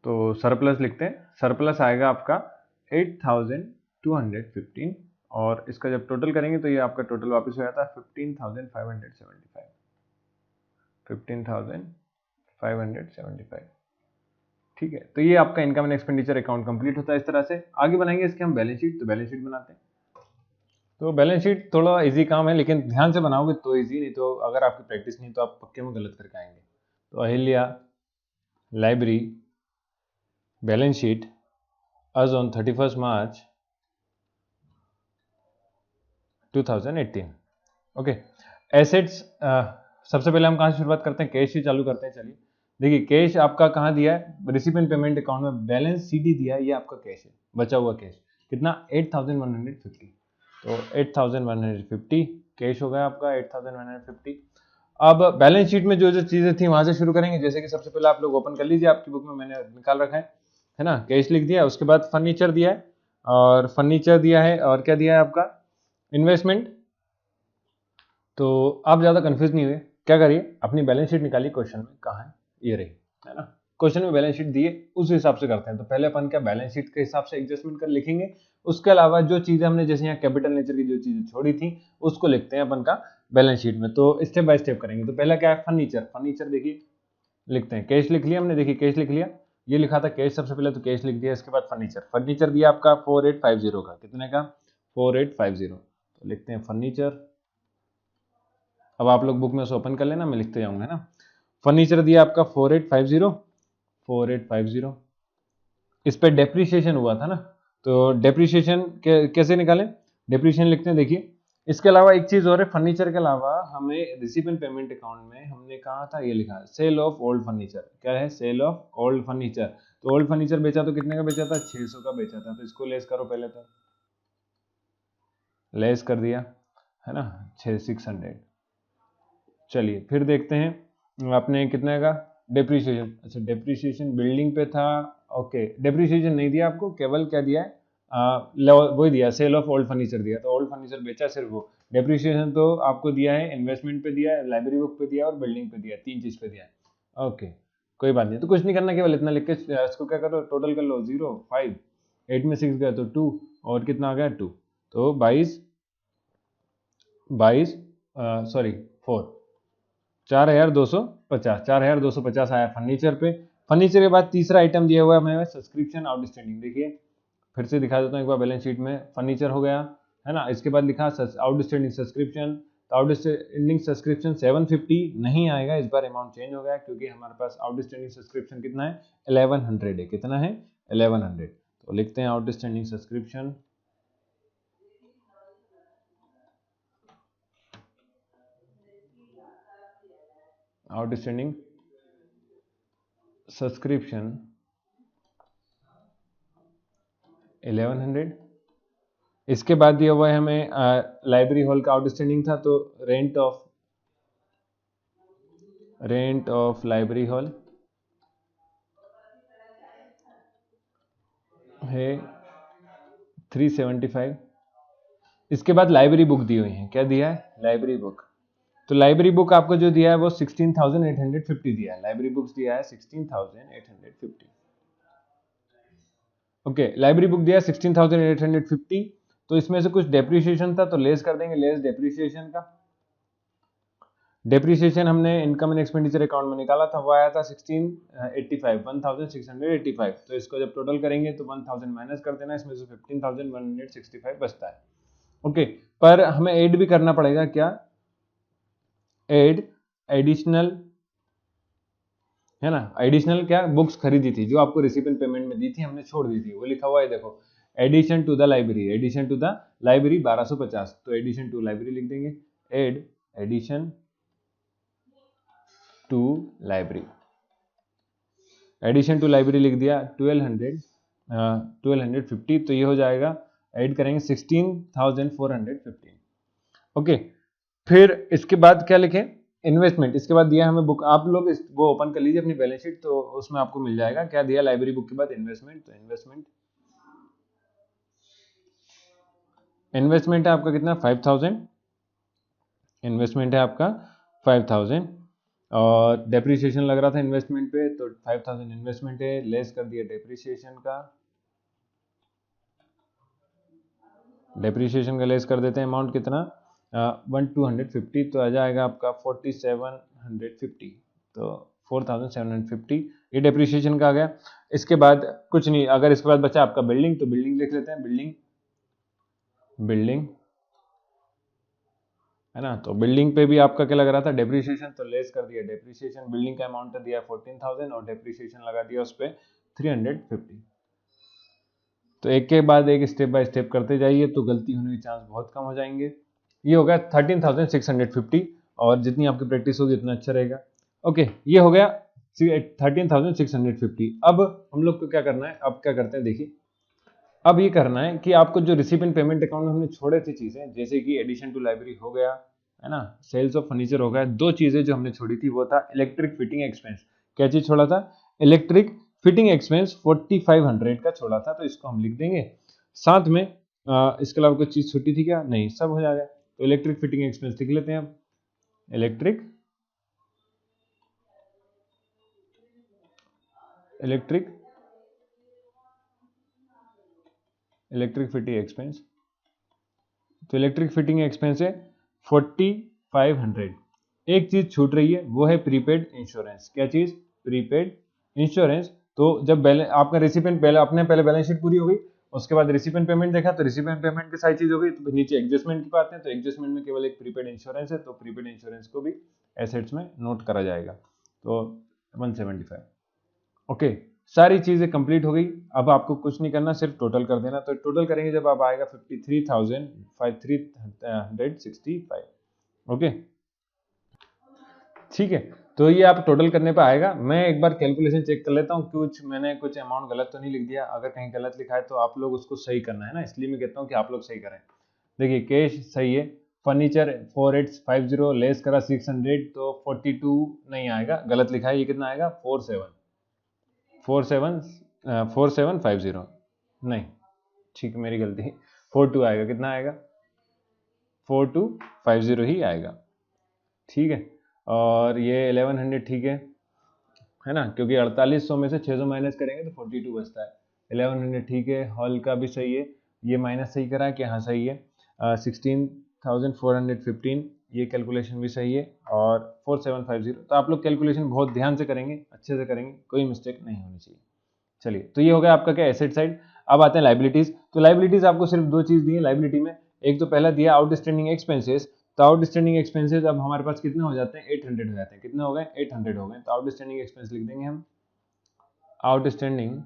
तो सरप्लस लिखते हैं, सरप्लस आएगा आपका 8,215, और इसका जब टोटल करेंगे तो ये आपका टोटल वापस हो जाता है 15,575, 15,575। ठीक है, तो ये आपका income and expenditure account complete होता है। इस तरह से आगे बनाएंगे इसके हम बैलेंस शीट। तो बैलेंस शीट बनाते हैं। तो बैलेंस शीट थोड़ा इजी काम है, लेकिन ध्यान से बनाओगे तो इजी, नहीं तो अगर आपकी प्रैक्टिस नहीं तो आप पक्के में गलत करके आएंगे। तो Ahilya library balance sheet as on 31st March 2018। Okay, assets सबसे पहले हम कहाँ से शुरुआत करते हैं, कैश से चालू करते हैं। चलिए देखिए, कैश आपका कहाँ दिया है, रिसिपिएंट पेमेंट अकाउंट में बैलेंस सीडी दिया है, ये आपका कैश है, बचा हुआ कैश कितना 8,150। तो 8,150 कैश हो गया आपका 8,150। अब बैलेंस शीट में जो जो चीजें थी वहां से शुरू करेंगे। जैसे कि सबसे पहले आप लोग ओपन कर लीजिए, आपकी बुक में मैंने निकाल रखा है ना। कैश लिख दिया, उसके बाद फर्नीचर दिया है, और फर्नीचर दिया है, और क्या दिया है आपका इन्वेस्टमेंट। तो आप ज्यादा कंफ्यूज नहीं हुए, क्या करिए अपनी बैलेंस शीट निकालिए, क्वेश्चन में कहाँ है, ये रही, है ना। क्वेश्चन में बैलेंस शीट दिए, उस हिसाब से करते हैं। तो पहले अपन क्या बैलेंस शीट के हिसाब से एडजस्टमेंट कर लिखेंगे, उसके अलावा जो चीजें हमने जैसे यहाँ कैपिटल नेचर की जो चीजें छोड़ी थी उसको लिखते हैं अपन का बैलेंस शीट में। तो स्टेप बाय स्टेप करेंगे। तो पहला क्या है, फर्नीचर। फर्नीचर देखिए लिखते हैं, कैश लिख लिया हमने, देखिए कैश लिख लिया, ये लिखा था कैश सबसे पहले, तो कैश लिख दिया। इसके बाद फर्नीचर, फर्नीचर दिया आपका 4850 का, कितने का 4850। तो लिखते हैं फर्नीचर। अब आप लोग बुक में उसे ओपन कर लेना, मैं लिखते जाऊंगा ना। फर्नीचर दिया आपका 4850, 4850। इस पे डेप्रीशिएशन हुआ था ना, तो डेप्रीशिएशन कैसे निकालें, डेप्रीशिएशन लिखते हैं। देखिए इसके अलावा एक चीज और है, फर्नीचर के अलावा हमें रिसिपिएंट पेमेंट अकाउंट में हमने कहा था, ये लिखा है सेल ऑफ ओल्ड फर्नीचर। क्या है, सेल ऑफ ओल्ड फर्नीचर। तो ओल्ड फर्नीचर बेचा तो कितने का बेचा था, 600 का बेचा था। तो इसको लेस करो पहले, तो लेस कर दिया, है ना, 600। चलिए फिर देखते हैं आपने कितने का डेप्रीशिएशन। अच्छा डेप्रीशिएशन बिल्डिंग पे था, ओके, डेप्रीशिएशन नहीं दिया आपको, केवल क्या दिया है, वही दिया, सेल ऑफ ओल्ड फर्नीचर दिया। तो ओल्ड फर्नीचर बेचा सिर्फ वो। डेप्रीशिएशन तो आपको दिया है, इन्वेस्टमेंट पे दिया है, लाइब्रेरी बुक पे दिया है, और बिल्डिंग पे दिया है, 3 चीज पे दिया है। ओके कोई बात नहीं, तो कुछ नहीं करना, केवल इतना लिख के इसको क्या करो, टोटल कर लो 0 5, 8 में 6 गया तो 2, और कितना आ गया 2, तो 22 सॉरी 4, 4,250, 4,250 आया फर्नीचर पे। फर्नीचर के बाद तीसरा आइटम दिया हुआ है हमें सब्सक्रिप्शन आउटस्टैंडिंग। देखिए फिर से दिखा देता हूँ एक बार बैलेंस शीट में, फर्नीचर हो गया, है ना। इसके बाद लिखा आउटस्टैंडिंग सब्सक्रिप्शन। तो आउटस्टैंडिंग सब्सक्रिप्शन 750 नहीं आएगा, इस बार अमाउंट चेंज हो गया, क्योंकि हमारे पास आउटस्टैंडिंग सब्सक्रिप्शन कितना है 1100 है। कितना है 1100। तो लिखते हैं आउटस्टैंडिंग सब्सक्रिप्शन, आउटस्टैंडिंग सब्सक्रिप्शन 1100। इसके बाद दिया हुआ है हमें लाइब्रेरी हॉल का आउटस्टैंडिंग था, तो रेंट ऑफ लाइब्रेरी हॉल है 375। इसके बाद लाइब्रेरी बुक दी हुई है, क्या दिया है लाइब्रेरी बुक। तो लाइब्रेरी बुक आपको जो दिया है वो 16,850 दिया है, लाइब्रेरी बुक्स दिया है 16,850। ओके लाइब्रेरी बुक दिया है 16,850। तो इसमें से कुछ डेप्रिसिएशन था, तो लेस कर देंगे, लेस डेप्रिसिएशन का। डेप्रिसिएशन हमने इनकम एंड एक्सपेंडिचर अकाउंट में निकाला था, वो आया था 1685। तो इसको जब टोटल करेंगे तो 1000 माइनस कर देना, इसमें से 15,165 बचता है। ओके पर हमें ऐड भी करना पड़ेगा, क्या एडिशनल, है ना। एडिशनल क्या, बुक्स खरीदी थी जो आपको रिसिपिएंट पेमेंट में दी थी, हमने छोड़ दी थी, वो लिखा हुआ है देखो, addition to the library, addition to the library 1250। तो एडिशन टू लाइब्रेरी लिख देंगे, addition to library, addition to library लिख दिया 1250। तो ये हो जाएगा, ऐड करेंगे 16,415। ओके फिर इसके बाद क्या लिखें, इन्वेस्टमेंट, इसके बाद दिया हमें बुक, आप लोग वो ओपन कर लीजिए अपनी बैलेंस शीट, तो उसमें आपको मिल जाएगा क्या दिया लाइब्रेरी बुक के बाद इन्वेस्टमेंट। तो इन्वेस्टमेंट है आपका कितना 5000, इन्वेस्टमेंट है आपका 5000, और डेप्रिसिएशन लग रहा था इन्वेस्टमेंट पे, तो 5000 इन्वेस्टमेंट है, लेस कर दिया डेप्रिसिएशन का, डेप्रिसिएशन का लेस कर देते हैं अमाउंट कितना 1250, तो आ जाएगा आपका 4750, तो 4750 ये डेप्रिसिएशन का आ गया। इसके बाद कुछ नहीं, अगर इसके बाद बचा आपका बिल्डिंग, तो बिल्डिंग देख लेते हैं, बिल्डिंग है ना, तो बिल्डिंग पे भी आपका क्या लग रहा था डेप्रिसिएशन, तो लेस कर दिया डेप्रिसिएशन, बिल्डिंग का अमाउंट दिया 14000 और डेप्रिसिएशन लगा दिया उस पर 350। तो एक के बाद एक स्टेप बाय स्टेप करते जाइए तो गलती होने के चांस बहुत कम हो जाएंगे। ये हो गया 13650, और जितनी आपकी प्रैक्टिस होगी उतना अच्छा रहेगा। ओके, ये हो गया 13650। अब हम लोग को क्या करना है, अब क्या करते हैं देखिए, अब ये करना है कि आपको जो रिसिपिएंट पेमेंट अकाउंट में हमने छोड़े थे चीजें, जैसे कि एडिशन टू लाइब्रेरी हो गया है ना, सेल्स ऑफ फर्नीचर हो गया, दो चीजें जो हमने छोड़ी थी वो था इलेक्ट्रिक फिटिंग एक्सपेंस। क्या चीज छोड़ा था, इलेक्ट्रिक फिटिंग एक्सपेंस 4500 का छोड़ा था, तो इसको हम लिख देंगे। साथ में इसके अलावा कोई चीज छुट्टी थी क्या, नहीं, सब हो जाएगा। तो इलेक्ट्रिक फिटिंग एक्सपेंस लिख लेते हैं अब, इलेक्ट्रिक फिटिंग एक्सपेंस, तो इलेक्ट्रिक फिटिंग एक्सपेंस है 4500। एक चीज छूट रही है वो है प्रीपेड इंश्योरेंस। क्या चीज, प्रीपेड इंश्योरेंस। तो जब आपका रिसिपेंट पहले बैलेंस शीट पूरी हो गई, उसके बाद रिसिपेंट पेमेंट देखा, तो रिसिपेंट पेमेंट की सारी चीज हो गई, तो नीचे एडजस्टमेंट की बात है, तो एडजस्टमेंट में केवल एक प्रीपेड इंश्योरेंस है, तो प्रीपेड इंश्योरेंस को भी एसेट्स में नोट करा जाएगा, तो 175। ओके, सारी चीजें कंप्लीट हो गई। अब आपको कुछ नहीं करना, सिर्फ टोटल कर देना। तो टोटल करेंगे जब आप आएगा 53,365। ओके, ठीक है, तो ये आप टोटल करने पे आएगा। मैं एक बार कैलकुलेशन चेक कर लेता हूँ, मैंने कुछ अमाउंट गलत तो नहीं लिख दिया। अगर कहीं गलत लिखा है तो आप लोग उसको सही करना है ना, इसलिए मैं कहता हूँ कि आप लोग सही करें। देखिए, कैश सही है, फर्नीचर 4850 लेस करा 600, तो 42 नहीं आएगा, गलत लिखा है। ये कितना आएगा 4750, नहीं ठीक, मेरी गलती, 42 आएगा। कितना आएगा 4250 ही आएगा, ठीक है। और ये 1100 ठीक है ना, क्योंकि 4800 में से 600 माइनस करेंगे तो 42 बचता है। 1100 ठीक है, हॉल का भी सही है, ये माइनस सही करा है कि हाँ सही है। 16,415 ये कैलकुलेशन भी सही है, और 4750। तो आप लोग कैलकुलेशन बहुत ध्यान से करेंगे, अच्छे से करेंगे, कोई मिस्टेक नहीं होनी चाहिए। चलिए, तो ये हो गया आपका क्या एसेट साइड। अब आते हैं लाइबिलिटीज। तो लाइबिलिटीज आपको सिर्फ दो चीज दी है लाइबिलिटी में। एक तो पहला दिया आउटस्टैंडिंग एक्सपेंसेस, तो आउटस्टैंडिंग एक्सपेंसेस अब हमारे पास कितने हो जाते हैं 800 हो जाते हैं। कितने हो गए 800 हो गए, तो आउटस्टैंडिंग एक्सपेंस लिख देंगे हम, आउटस्टैंडिंग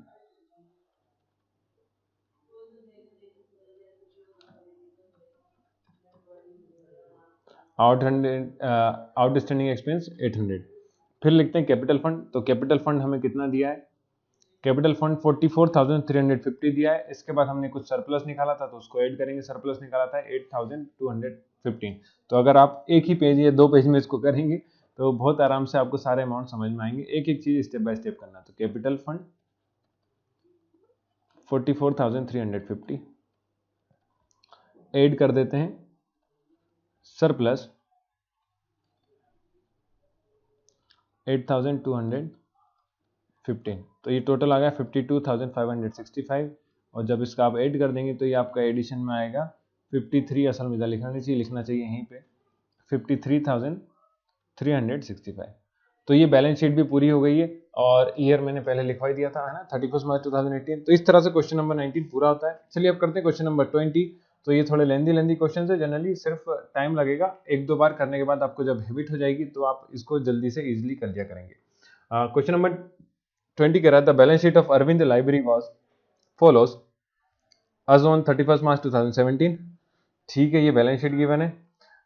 आउटस्टैंडिंग एक्सपेंस 800। फिर लिखते हैं कैपिटल फंड। तो कैपिटल फंड हमें कितना दिया है, कैपिटल फंड 44,350 दिया है। इसके बाद हमने कुछ सरप्लस निकाला था, तो उसको ऐड करेंगे। सरप्लस निकाला था 8,215। तो अगर आप एक ही पेज या दो पेज में इसको करेंगे तो बहुत आराम से आपको सारे अमाउंट समझ में आएंगे। एक एक चीज स्टेप बाय स्टेप करना। तो कैपिटल फंड 44,350 ऐड कर देते हैं सरप्लस 8,215, तो ये टोटल आ गया 52,565। और जब इसका आप ऐड कर देंगे तो ये आपका एडिशन में आएगा 53। असल में लिखना नहीं चाहिए, लिखना चाहिए यहीं पे 53,365। तो ये बैलेंस शीट भी पूरी हो गई है, और ईयर मैंने पहले लिखवा दिया था, है ना, 31 मार्च 2018। तो इस तरह से क्वेश्चन नंबर 19 पूरा होता है। चलिए अब करते हैं क्वेश्चन नंबर 20। तो ये थोड़े लेंदी क्वेश्चन है, जनरली सिर्फ टाइम लगेगा, एक दो बार करने के बाद आपको जब हैबिट हो जाएगी तो आप इसको जल्दी से इजिली कर दिया करेंगे। क्वेश्चन नंबर 20 कह रहा था, balance sheet of Arvind library was follows as on 31 March 2017। ठीक है, ये बैलेंस शीट गिवन है।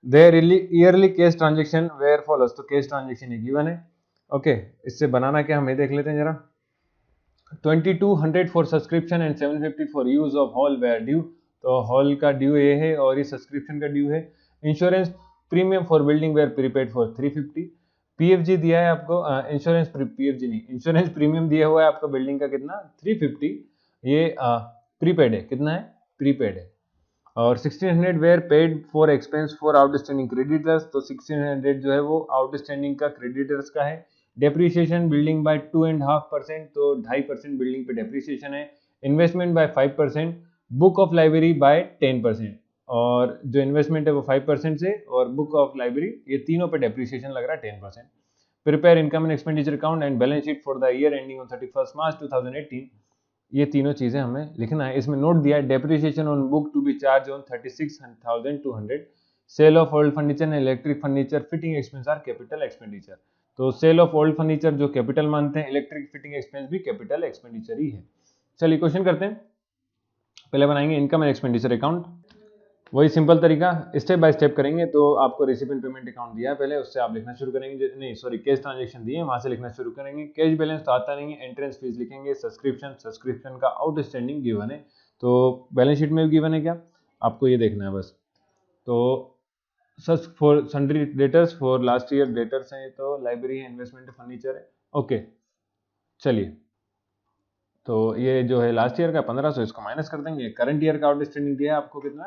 There yearly cash transaction were follows, तो कैश ट्रांजेक्शन ये गिवन है। ओके, इससे बनाना क्या हमें देख लेते हैं जरा। 2200 for subscription and 750 for use of hall were due, तो हॉल का ड्यू ये है और ये सब्सक्रिप्शन का ड्यू है। Insurance premium for building were prepaid for 350। PFG दिया है आपको, इंश्योरेंस पीएफजी नहीं, इंश्योरेंस प्रीमियम दिया हुआ है आपका बिल्डिंग का कितना 350, ये प्रीपेड है, कितना है प्रीपेड है। और 1600 where paid for expense for outstanding creditors, तो 1600 जो है वो आउटस्टैंडिंग का क्रेडिटर्स का है। डेप्रीशिएशन बिल्डिंग बाय 2.5%, तो 2.5% बिल्डिंग पे डेप्रीशिएशन है। Investment by 5%, book of library by 10%, और जो इन्वेस्टमेंट है वो 5% से, और बुक ऑफ लाइब्रेरी, ये तीनों पे डेप्रीशिएशन लग रहा है 10%। Prepare income and expenditure account and balance sheet for the year ending on 31 March 2018, ये तीनों चीजें हमें लिखना है। इसमें नोट दिया है depreciation on book to be charge on 36,200, sale of old furniture and electric furniture fitting expense are capital expenditure. तो सेल ऑफ ओल्ड फर्नीचर जो कैपिटल मानते हैं, इलेक्ट्रिक फिटिंग एक्सपेंस भी कैपिटल एक्सपेंडिचर ही है। चलिए क्वेश्चन करते हैं। पहले बनाएंगे इनकम एंड एक्सपेंडिचर अकाउंट, वही सिंपल तरीका, स्टेप बाय स्टेप करेंगे। तो आपको रिसिपेंट पेमेंट अकाउंट दिया है पहले, उससे आप लिखना शुरू करेंगे, नहीं सॉरी कैश ट्रांजेक्शन दिए वहां से लिखना शुरू करेंगे। कैश बैलेंस तो आता नहीं है, एंट्रेंस फीस लिखेंगे। सब्सक्रिप्शन का आउटस्टैंडिंग गिवन है, तो बैलेंस शीट में भी गिवन है क्या, आपको ये देखना है बस। तो सच for sundry debtors for last year debtors हैं, तो लाइब्रेरी है, इन्वेस्टमेंट फर्नीचर है, ओके। चलिए, तो ये जो है लास्ट ईयर का 1500, इसको माइनस कर देंगे। करंट ईयर का आउटस्टैंडिंग दिया है आपको कितना,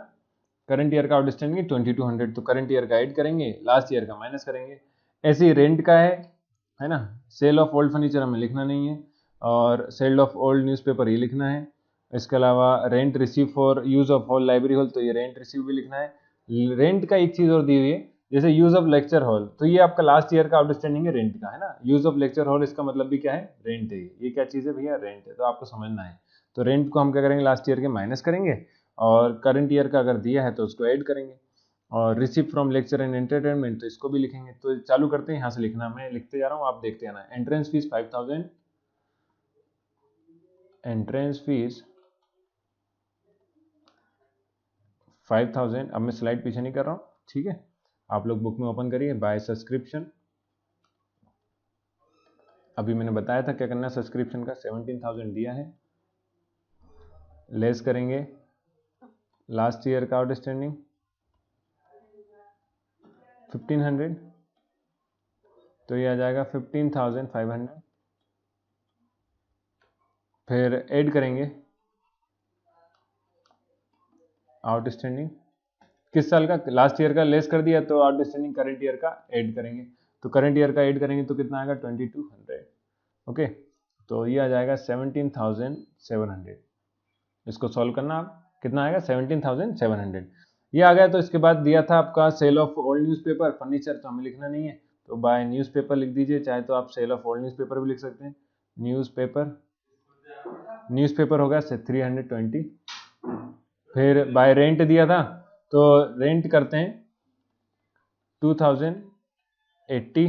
करंट ईयर का आउटस्टैंडिंग 2200, तो करंट ईयर का ऐड करेंगे, लास्ट ईयर का माइनस करेंगे। ऐसे ही रेंट का है ना। सेल ऑफ ओल्ड फर्नीचर हमें लिखना नहीं है, और सेल ऑफ ओल्ड न्यूज़पेपर ये लिखना है। इसके अलावा rent receive for use of hall library hall, तो ये रेंट रिसीव भी लिखना है। रेंट का एक चीज और दी हुई है, जैसे यूज ऑफ लेक्चर हॉल, तो ये आपका लास्ट ईयर का आउटस्टैंडिंग है रेंट का, है ना। यूज ऑफ लेक्चर हॉल इसका मतलब भी क्या है, रेंट है। ये क्या चीज है भैया, रेंट है, तो आपको समझना है। तो रेंट को हम क्या करेंगे, लास्ट ईयर के माइनस करेंगे, और करंट ईयर का अगर दिया है तो उसको ऐड करेंगे। और receive from lecture and entertainment, तो इसको भी लिखेंगे। तो चालू करते हैं यहाँ से लिखना, मैं लिखते जा रहा हूँ, आप देखते आना। Entrance fees 5000, entrance fees 5000। अब मैं स्लाइड पीछे नहीं कर रहा हूँ, ठीक है, आप लोग बुक में ओपन करिए। बाय सब्सक्रिप्शन, अभी मैंने बताया था क्या करना है, सब्सक्रिप्शन का 17,000 दिया है, लेस करेंगे लास्ट ईयर का आउटस्टैंडिंग 1500, तो ये आ जाएगा 15,500। फिर ऐड करेंगे आउटस्टैंडिंग, किस साल का, लास्ट ईयर का लेस कर दिया, तो आउटस्टैंडिंग करंट ईयर का ऐड करेंगे। तो करंट ईयर का ऐड करेंगे तो कितना आएगा 2200, ओके। तो ये आ जाएगा 17,700। इसको सॉल्व करना आप, कितना आएगा 17,700, ये आ गया। तो इसके बाद दिया था आपका sale of old newspaper furniture, तो हमें लिखना नहीं है, तो बाय न्यूज़पेपर लिख दीजिए, चाहे तो आप सेल ऑफ ओल्ड न्यूज़पेपर भी लिख सकते हैं। न्यूज़पेपर होगा 320। फिर बाय रेंट दिया था, तो रेंट करते हैं 2080,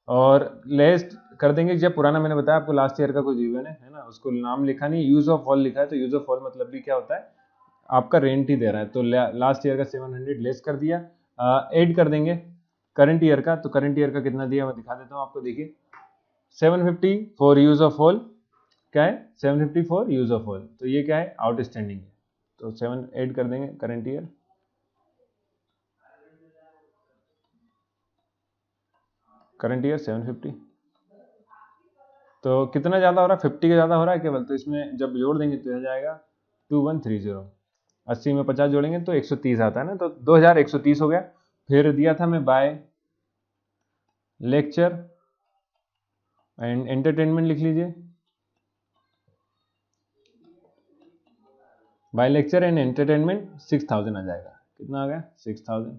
और लेस कर देंगे जब पुराना, मैंने बताया आपको लास्ट ईयर का कोई जीवन है ना, उसको नाम लिखा नहीं, यूज ऑफ हॉल लिखा है, तो यूज ऑफ हॉल मतलब भी क्या होता है, आपका रेंट ही दे रहा है। तो लास्ट ईयर का 700 लेस कर दिया, ऐड कर देंगे करंट ईयर का, तो करंट ईयर का कितना दिया मैं दिखा देता हूँ आपको, देखिए 750 फॉर यूज ऑफ हॉल, क्या है 750 फॉर यूज ऑफ हॉल, तो ये क्या है आउटस्टैंडिंग है, तो 7 ऐड कर देंगे करंट ईयर, करंट ईयर 750। तो कितना ज़्यादा हो रहा है, 50 का ज़्यादा हो रहा है केवल, तो इसमें जब जोड़ देंगे तो आ जाएगा 2130, 80 में 50 जोड़ेंगे तो 130 आता है ना, तो 2130 हो गया। फिर दिया था मैं बाय लेक्चर एंड एंटरटेनमेंट, लिख लीजिए बाय लेक्चर एंड एंटरटेनमेंट 6000 आ जाएगा, कितना आ गया 6000।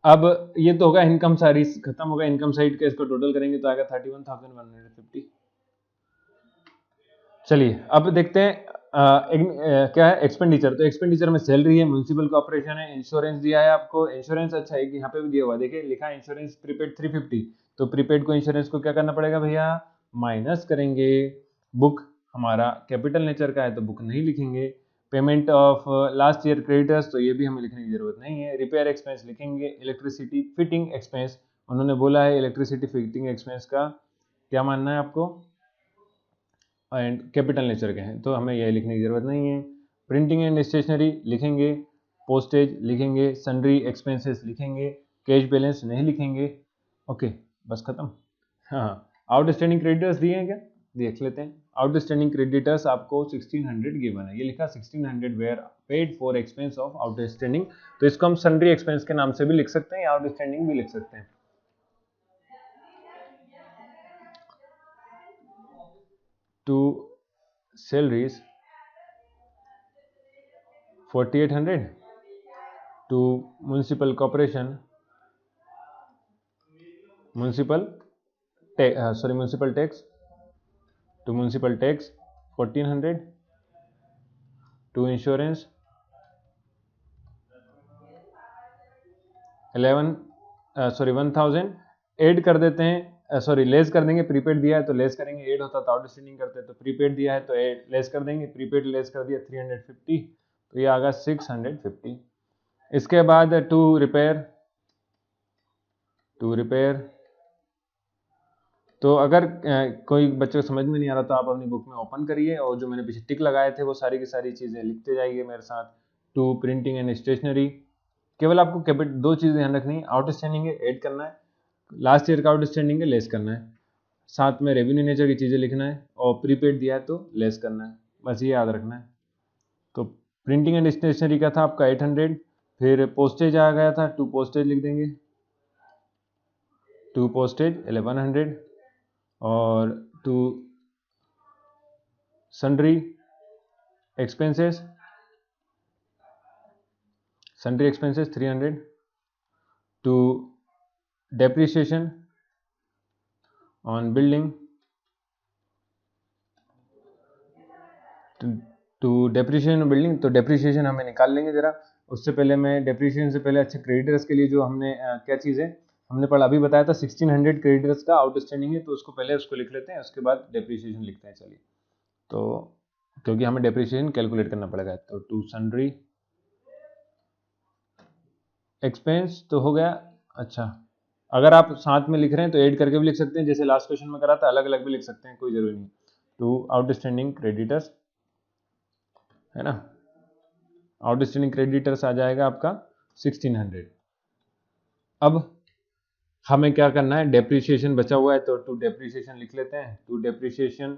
अब ये तो होगा इनकम सारी खत्म होगा, इनकम साइड का इसको टोटल करेंगे तो आएगा 31,150। चलिए अब देखते हैं क्या है एक्सपेंडिचर, तो एक्सपेंडिचर में सैलरी है, म्यूनसिपल कॉर्पोरेशन है, इंश्योरेंस दिया है आपको, इंश्योरेंस अच्छा है कि यहाँ पे भी दिया हुआ, देखिए लिखा है इंश्योरेंस प्रीपेड 350, तो प्रीपेड को इंश्योरेंस को क्या करना पड़ेगा भैया, माइनस करेंगे। बुक हमारा कैपिटल नेचर का है तो बुक नहीं लिखेंगे। Payment of last year creditors, तो ये भी हमें लिखने की जरूरत नहीं है। रिपेयर एक्सपेंस लिखेंगे। इलेक्ट्रिसिटी फिटिंग एक्सपेंस, उन्होंने बोला है इलेक्ट्रिसिटी फिटिंग एक्सपेंस का क्या मानना है आपको, एंड कैपिटल नेचर के हैं तो हमें यह लिखने की जरूरत नहीं है। प्रिंटिंग एंड स्टेशनरी लिखेंगे, पोस्टेज लिखेंगे, सन्ड्री एक्सपेंसेस लिखेंगे, कैश बैलेंस नहीं लिखेंगे। ओके, बस खत्म। हाँ, आउटस्टैंडिंग क्रेडिटर्स दिए हैं क्या, देख लेते हैं। आउटस्टैंडिंग क्रेडिटर्स आपको 1600 गिवन है, ये लिखा 1600 where paid for expense of outstanding, तो इसको हम सन्ड्री एक्सपेंस के नाम से भी लिख सकते हैं या आउटस्टैंडिंग भी लिख सकते हैं। To salaries 4800 to municipal corporation, municipal tax to municipal tax 1400 to insurance 1000 add कर देते हैं, सॉरी लेस कर देंगे, प्रीपेड दिया है तो लेस करेंगे, ऐड होता तो आउटस्टैंडिंग करते, तो प्रीपेड दिया है तो लेस कर देंगे, प्रीपेड लेस कर दिया 350, तो ये आ गया 650। इसके बाद टू रिपेयर, तो अगर कोई बच्चे को समझ में नहीं आ रहा तो आप अपनी बुक में ओपन करिए और जो मैंने पीछे टिक लगाए थे वो सारी की सारी चीज़ें लिखते जाइए मेरे साथ। टू प्रिंटिंग एंड स्टेशनरी, केवल आपको दो चीज़ें ध्यान रखनी है, आउटस्टैंडिंग है ऐड करना है, लास्ट ईयर का आउटस्टैंडिंग है लेस करना है, साथ में रेवेन्यू नेचर की चीज़ें लिखना है, और प्रीपेड दिया है तो लेस करना है, बस ये याद रखना है। तो प्रिंटिंग एंड स्टेशनरी का था आपका 800, फिर पोस्टेज आ गया था, टू पोस्टेज लिख देंगे, टू पोस्टेज 1100, और to sundry expenses 300, to depreciation on building, to depreciation building, तो डेप्रिसिएशन हमें निकाल लेंगे जरा, उससे पहले मैं डेप्रिसिएशन से पहले अच्छा क्रेडिटर्स के लिए जो हमने क्या चीज़ है हमने पढ़ा, अभी बताया था 1600 क्रेडिटर्स का आउटस्टैंडिंग है, तो उसको पहले उसको लिख लेते हैं, उसके बाद डेप्रिसिएशन लिखते हैं। चलिए, तो क्योंकि हमें डेप्रिसिएशन कैलकुलेट करना पड़ेगा, तो टू सन्ड्री एक्सपेंस तो हो गया। अच्छा, अगर आप साथ में लिख रहे हैं तो ऐड करके भी लिख सकते हैं, जैसे लास्ट क्वेश्चन में करा था, अलग अलग भी लिख सकते हैं, कोई जरूरी नहीं। टू आउटस्टैंडिंग क्रेडिटर्स है ना, आउटस्टैंडिंग क्रेडिटर्स आ जाएगा आपका 1600। अब हमें क्या करना है, डेप्रिसिएशन बचा हुआ है तो टू डेप्रिसिएशन लिख लेते हैं, टू डेप्रिसिएशन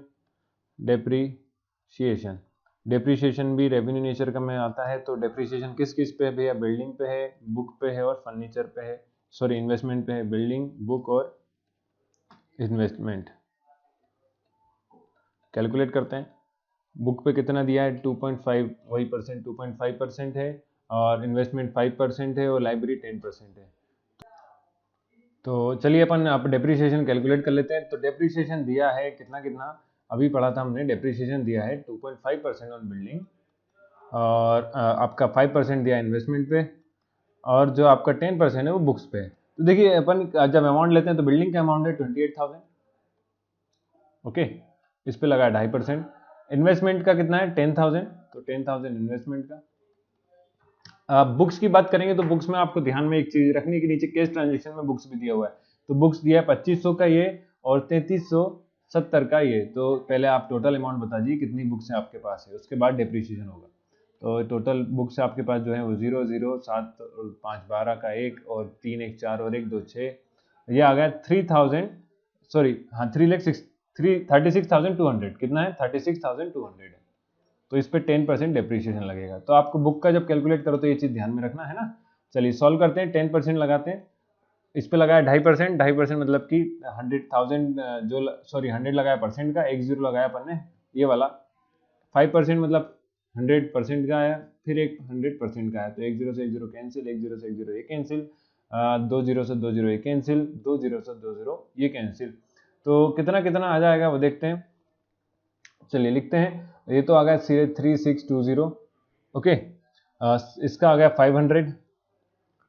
डेप्रिसिएशन भी रेवेन्यू नेचर का में आता है, तो डेप्रिसिएशन किस किस पे है भैया, बिल्डिंग पे है, बुक पे है और फर्नीचर पे है, सॉरी इन्वेस्टमेंट पे है, बिल्डिंग बुक और इन्वेस्टमेंट। कैलकुलेट करते हैं, बुक पे कितना दिया है 2.5, वही परसेंट 2.5% है, और इन्वेस्टमेंट 5% है, और लाइब्रेरी 10% है। तो चलिए अपन आप डेप्रिसिएशन कैलकुलेट कर लेते हैं। तो डेप्रिसिएशन दिया है कितना कितना, अभी पढ़ा था हमने, डेप्रिसिएशन दिया है 2.5% ऑन बिल्डिंग, और आपका 5% दिया है इन्वेस्टमेंट पे, और जो आपका 10% है वो बुक्स पे है। तो देखिए अपन जब अमाउंट लेते हैं तो बिल्डिंग का अमाउंट है 28,000, ओके, इस पे लगा 2.5%, इन्वेस्टमेंट का कितना है 10,000, तो 10,000 इन्वेस्टमेंट का। बुक्स की बात करेंगे तो बुक्स में आपको ध्यान में एक चीज रखने के, नीचे कैश ट्रांजेक्शन में बुक्स भी दिया हुआ है, तो बुक्स दिया है 2500 का ये और 3370 का ये। तो पहले आप टोटल अमाउंट बता दीजिए कितनी बुक्स है आपके पास है, उसके बाद डेप्रिसिएशन होगा। तो टोटल बुक्स आपके पास जो है वो 0 0 7 5 12 का 1 और 3 1 4 और 1 2 6, ये आ गया 3000, सॉरी हाँ 36,200, कितना है 36,200 है, तो इस पे 10% डेप्रिसिएशन लगेगा। तो आपको बुक का जब कैलकुलेट करो तो ये चीज़ ध्यान में रखना है ना। चलिए सॉल्व करते हैं, 10% लगाते हैं, इस पे लगाया 2.5%, 2.5% मतलब कि 100,000 जो सॉरी 100 लगाया परसेंट का, 1 0 लगाया अपन ने ये वाला, 5% मतलब 100% का आया, फिर एक 100% का आया, तो 1 0 से 1 0 कैंसिल, 1 0 से 1 0 ये कैंसिल, 2 0 से 2 0 ये कैंसिल, 2 0 से 2 0 ये कैंसिल, तो कितना कितना आ जाएगा वो देखते हैं। चलिए लिखते हैं, ये तो आ गया 3620, ओके, इसका आ गया 500,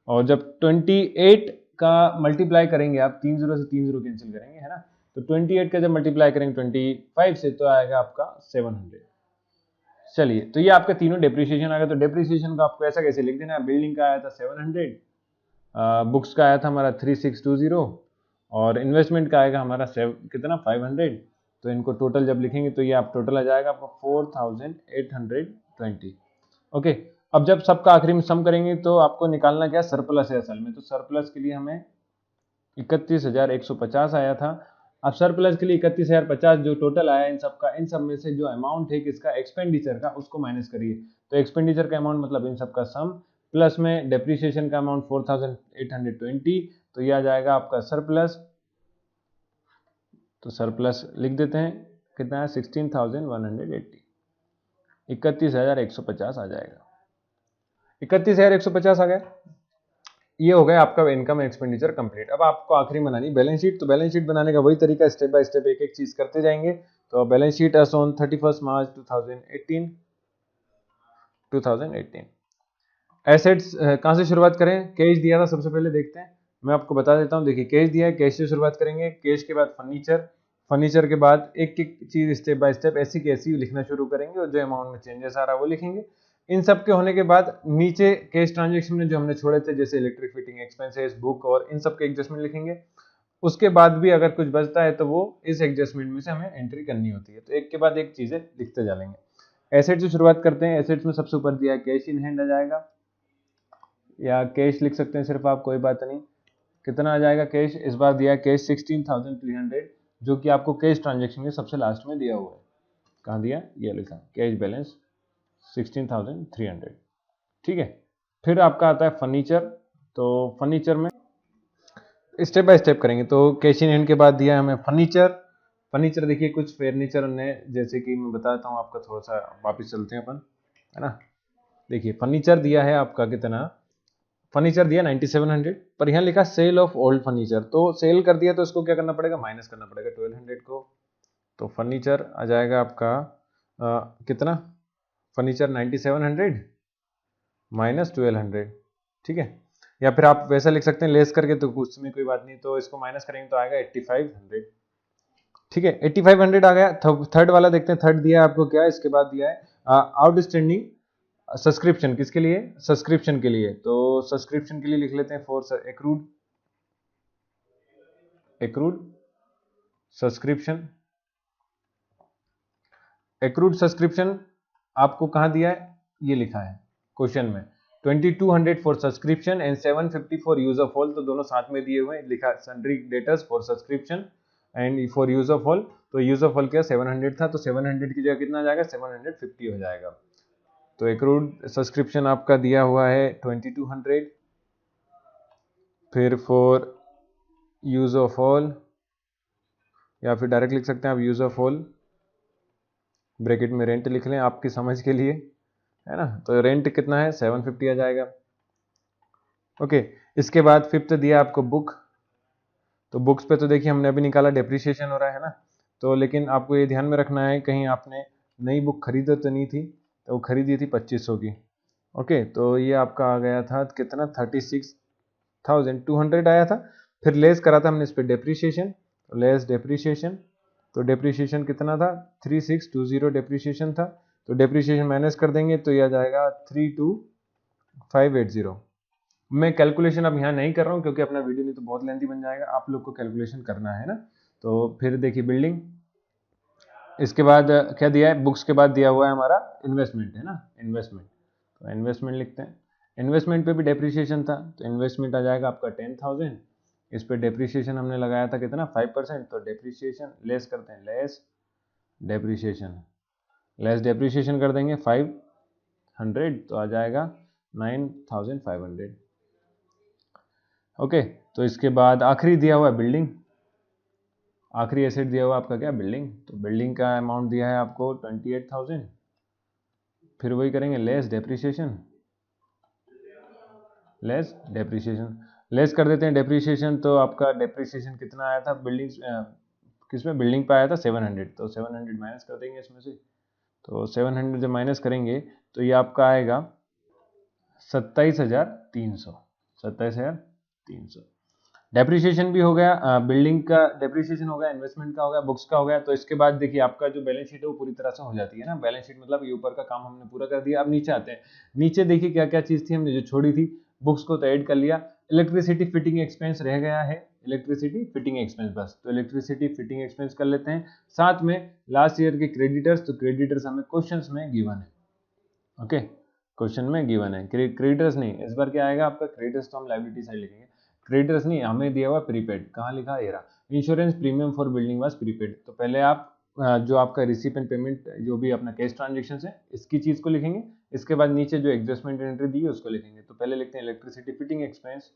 और जब 28 का मल्टीप्लाई करेंगे आप, 3 0 से 3 0 कैंसिल करेंगे है ना, तो 28 का जब मल्टीप्लाई करेंगे 25 से तो आएगा आपका 700। चलिए, तो ये आपका तीनों डेप्रिसिएशन आ गया। तो डेप्रिसिएशन का आपको ऐसा कैसे लिख देना है, बिल्डिंग का आया था 700, बुक्स का आया था हमारा 3620, और इन्वेस्टमेंट का आएगा हमारा कितना 500, तो इनको टोटल जब लिखेंगे तो ये आप टोटल आ जाएगा आपको 4820, ओके। अब जब सबका आखिरी में सम करेंगे तो आपको निकालना क्या सरप्लस है असल में, तो सरप्लस के लिए हमें 31,150 आया था। अब सरप्लस के लिए 31,050 जो टोटल आया इन सब का, इन सब में से जो अमाउंट है किसका, एक्सपेंडिचर का, उसको माइनस करिए। तो एक्सपेंडिचर का अमाउंट मतलब इन सब का सम, प्लस में डेप्रीशिएशन का अमाउंट 4,820, तो यह आ जाएगा आपका सरप्लस। तो सरप्लस लिख देते हैं, कितना है 16,180, 31,150 आ जाएगा। 31,150 आ गया, ये हो गया आपका इनकम एक्सपेंडिचर कंप्लीट। अब आपको आखिरी बनानी बैलेंस शीट। तो बैलेंस शीट बनाने का वही तरीका, स्टेप बाय स्टेप एक एक चीज करते जाएंगे। तो balance sheet as on 31 March 2018। Assets कहाँ से शुरुआत करें, कैश दिया था सबसे पहले, देखते हैं, मैं आपको बता देता हूँ। देखिए कैश दिया है, कैश से शुरुआत करेंगे, कैश के बाद फर्नीचर, फर्नीचर के बाद एक एक चीज स्टेप बाय स्टेप ऐसी की ऐसी लिखना शुरू करेंगे, और जो अमाउंट में चेंजेस आ रहा है वो लिखेंगे। इन सब के होने के बाद नीचे कैश ट्रांजेक्शन में जो हमने छोड़े थे, जैसे इलेक्ट्रिक फिटिंग एक्सपेंसेस, बुक, और इन सब के एडजस्टमेंट लिखेंगे। उसके बाद भी अगर कुछ बचता है तो वो इस एडजस्टमेंट में से हमें एंट्री करनी होती है। तो एक के बाद एक चीजें लिखते चलेंगे। एसेट से शुरुआत करते हैं। एसेट्स में सबसे ऊपर दिया है कैश इन हैंड आ जाएगा, या कैश लिख सकते हैं सिर्फ आप, कोई बात नहीं। कितना आ जाएगा कैश, इस बार दिया है कैश 16,300, जो कि आपको कैश ट्रांजेक्शन के सबसे लास्ट में दिया हुआ है। कहाँ दिया, ये लिखा कैश बैलेंस 16,300, ठीक है। फिर आपका आता है फर्नीचर। तो फर्नीचर में स्टेप बाय स्टेप करेंगे। तो कैश इन हैंड के बाद दिया है हमें फर्नीचर। फर्नीचर देखिए कुछ फर्नीचर ने, जैसे कि मैं बताता हूँ आपका, थोड़ा सा वापस चलते हैं अपन, है ना। देखिए फर्नीचर दिया है आपका कितना, फर्नीचर दिया 9700, पर यहाँ लिखा सेल ऑफ ओल्ड फर्नीचर, तो सेल कर दिया तो इसको क्या करना पड़ेगा, माइनस करना पड़ेगा 1200 को। तो फर्नीचर आ जाएगा आपका कितना, फर्नीचर 9700 माइनस 1200, ठीक है। या फिर आप वैसा लिख सकते हैं लेस करके, तो उसमें कोई बात नहीं, तो इसको माइनस करेंगे तो आएगा 8500, ठीक है। 8500 आ गया। थर्ड वाला देखते हैं, थर्ड दिया है आपको क्या, इसके बाद दिया है आउटस्टैंडिंग सब्सक्रिप्शन, किसके लिए, सब्सक्रिप्शन के लिए। तो सब्सक्रिप्शन के लिए लिख लेते हैं for accrued, accrued subscription. Accrued subscription आपको कहां दिया है, ये लिखा है क्वेश्चन में, 2200 for subscription and 750 for use of all, तो दोनों साथ में दिए हुए हैं, लिखा sundry debtors for subscription and for use of all. तो यूज ऑफ ऑल क्या 700 था, तो 700 की जगह कितना आ जाएगा, 750 हो जाएगा। तो एक्रूड सब्सक्रिप्शन आपका दिया हुआ है 2200। फिर फॉर यूज ऑफ ऑल, या फिर डायरेक्ट लिख सकते हैं आप यूज ऑफ ऑल, ब्रैकेट में रेंट लिख लें आपकी समझ के लिए, है ना। तो रेंट कितना है 750 आ जाएगा, ओके। इसके बाद फिफ्थ दिया आपको बुक। तो बुक्स पे तो देखिए हमने अभी निकाला डेप्रिसिएशन हो रहा है ना, तो लेकिन आपको ये ध्यान में रखना है कहीं आपने नई बुक खरीदो तो नहीं थी, तो वो खरीदी थी 2500 की, ओके। तो ये आपका आ गया था कितना 36,200 आया था। फिर लेस करा था हमने इस पर डेप्रिसिएशन, लेस डेप्रिसिएशन, तो डेप्रिसिएशन कितना था 3620 डेप्रिसिएशन था। तो डेप्रिसिएशन माइनस कर देंगे तो यह आ जाएगा 32580। मैं कैलकुलेशन अब यहाँ नहीं कर रहा हूँ क्योंकि अपना वीडियो नहीं तो बहुत लेंथी बन जाएगा, आप लोग को कैलकुलेशन करना है ना। तो फिर देखिए बिल्डिंग, इसके बाद क्या दिया है, बुक्स के बाद दिया हुआ है हमारा इन्वेस्टमेंट, है ना, इन्वेस्टमेंट। तो इन्वेस्टमेंट लिखते हैं। इन्वेस्टमेंट पे भी डेप्रिसिएशन था, तो इन्वेस्टमेंट आ जाएगा आपका 10,000। इस पे डेप्रिसिएशन हमने लगाया था कितना 5%, तो डेप्रिसिएशन लेस करते हैं, लेस डेप्रिसिएशन, लेस डेप्रिसिएशन कर देंगे 500, तो आ जाएगा 9,500, ओके। तो इसके बाद आखिरी दिया हुआ है बिल्डिंग, आखिरी एसेट दिया हुआ आपका क्या, बिल्डिंग। तो बिल्डिंग का अमाउंट दिया है आपको 28,000। फिर वही करेंगे less depreciation, less depreciation, less कर देते हैं डेप्रिसिएशन। तो आपका डेप्रिसिएशन कितना आया था बिल्डिंग, किसमें, बिल्डिंग पे आया था 700, तो 700 माइनस कर देंगे इसमें से। तो 700 जब माइनस करेंगे तो ये आपका आएगा 27,300, 27,300। डेप्रिसिएशन भी हो गया, बिल्डिंग का डेप्रिसिएशन हो गया, इन्वेस्टमेंट का हो गया, बुक्स का हो गया। तो इसके बाद देखिए आपका जो बैलेंस शीट है वो पूरी तरह से हो जाती है ना। बैलेंस शीट मतलब ये ऊपर का काम हमने पूरा कर दिया। अब नीचे आते हैं, नीचे देखिए क्या क्या चीज थी हमने जो छोड़ी थी। बुक्स को तो ऐड कर लिया, इलेक्ट्रिसिटी फिटिंग एक्सपेंस रह गया है, इलेक्ट्रिसिटी फिटिंग एक्सपेंस बस, तो इलेक्ट्रिसिटी फिटिंग एक्सपेंस कर लेते हैं। साथ में लास्ट ईयर के क्रेडिटर्स, तो क्रेडिटर्स हमें क्वेश्चंस में गिवन है, ओके। क्वेश्चन में गिवन है। क्रेडिटर्स नहीं, इस बार क्या आएगा आपका, क्रेडिटर्स तो हम लायबिलिटी साइड लिखेंगे, क्रेडिटर्स नहीं, हमें दिया हुआ प्रीपेड, कहाँ लिखा है, insurance premium for building was prepaid. तो पहले आप जो आपका रिसीप एंड पेमेंट जो भी अपना कैश ट्रांजेक्शन है इसकी चीज को लिखेंगे, इसके बाद नीचे जो एडजस्टमेंट एंट्री दी है उसको लिखेंगे। तो पहले लिखते हैं इलेक्ट्रिसिटी फिटिंग एक्सपेंस,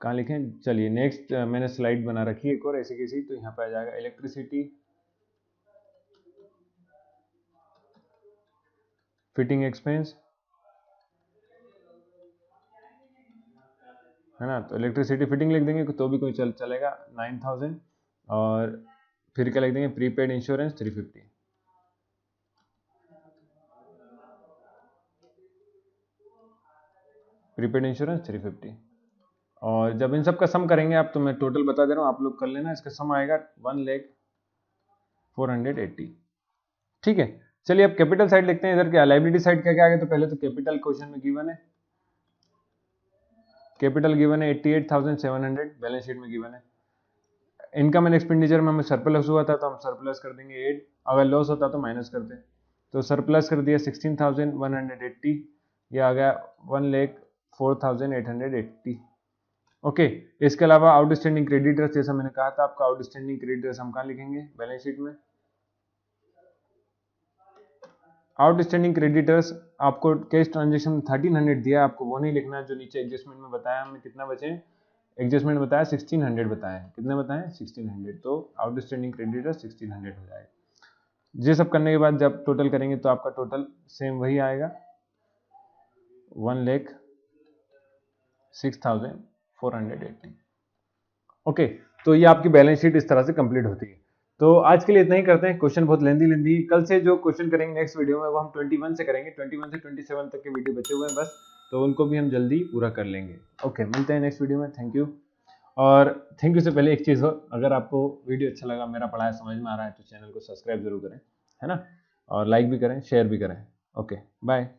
कहाँ लिखें, चलिए नेक्स्ट मैंने स्लाइड बना रखी है एक और ऐसी कैसी, तो यहाँ पे आ जाएगा इलेक्ट्रिसिटी फिटिंग एक्सपेंस, है ना। तो इलेक्ट्रिसिटी फिटिंग लिख देंगे तो भी कोई चलेगा 9000, और फिर क्या लिख देंगे, प्रीपेड इंश्योरेंस 350, प्रीपेड इंश्योरेंस 350। और जब इन सब का सम करेंगे आप, तो मैं टोटल बता दे रहा हूँ, आप लोग कर लेना, इसका सम आएगा 1,04,80। ठीक है, चलिए अब कैपिटल साइड लिखते हैं। इधर क्या लायबिलिटी साइड क्या क्या आ गया, तो पहले तो कैपिटल क्वेश्चन में गिवन है, कैपिटल गिवन है 88,700, बैलेंस शीट में गिवन है। इनकम एंड एक्सपेंडिचर में हमें सरप्लस हुआ था तो हम सरप्लस कर देंगे 8, अगर लॉस होता तो माइनस करते, तो सरप्लस कर दिया 16,180, ये आ गया 1,04,880। ओके, इसके अलावा आउटस्टैंडिंग क्रेडिटर्स, जैसा मैंने कहा था आपका, आउटस्टैंडिंग क्रेडिटर्स हम कहाँ लिखेंगे, बैलेंस शीट में। आउटस्टैंडिंग क्रेडिटर्स आपको कैश ट्रांजेक्शन 1300 दिया, आपको वो नहीं लिखना, जो नीचे एडजस्टमेंट में बताया हमने कितना बचे, एडजस्टमेंट बताया 1600 बताया, कितने बताए 1600, तो आउटस्टैंडिंग क्रेडिटर्स 1600 हो जाएगा। ये सब करने के बाद जब टोटल करेंगे तो आपका टोटल सेम वही आएगा 1,06,480। ओके, तो ये आपकी बैलेंस शीट इस तरह से कंप्लीट होती है। तो आज के लिए इतना ही करते हैं, क्वेश्चन बहुत लेंदी, कल से जो क्वेश्चन करेंगे नेक्स्ट वीडियो में वो हम 21 से करेंगे, 21 से 27 तक के वीडियो बचे हुए हैं बस, तो उनको भी हम जल्दी पूरा कर लेंगे। ओके, मिलते हैं नेक्स्ट वीडियो में, थैंक यू। और थैंक यू से पहले एक चीज़ हो, अगर आपको वीडियो अच्छा लगा, मेरा पढ़ाया समझ में आ रहा है, तो चैनल को सब्सक्राइब जरूर करें, है ना, और लाइक भी करें, शेयर भी करें। Okay, bye.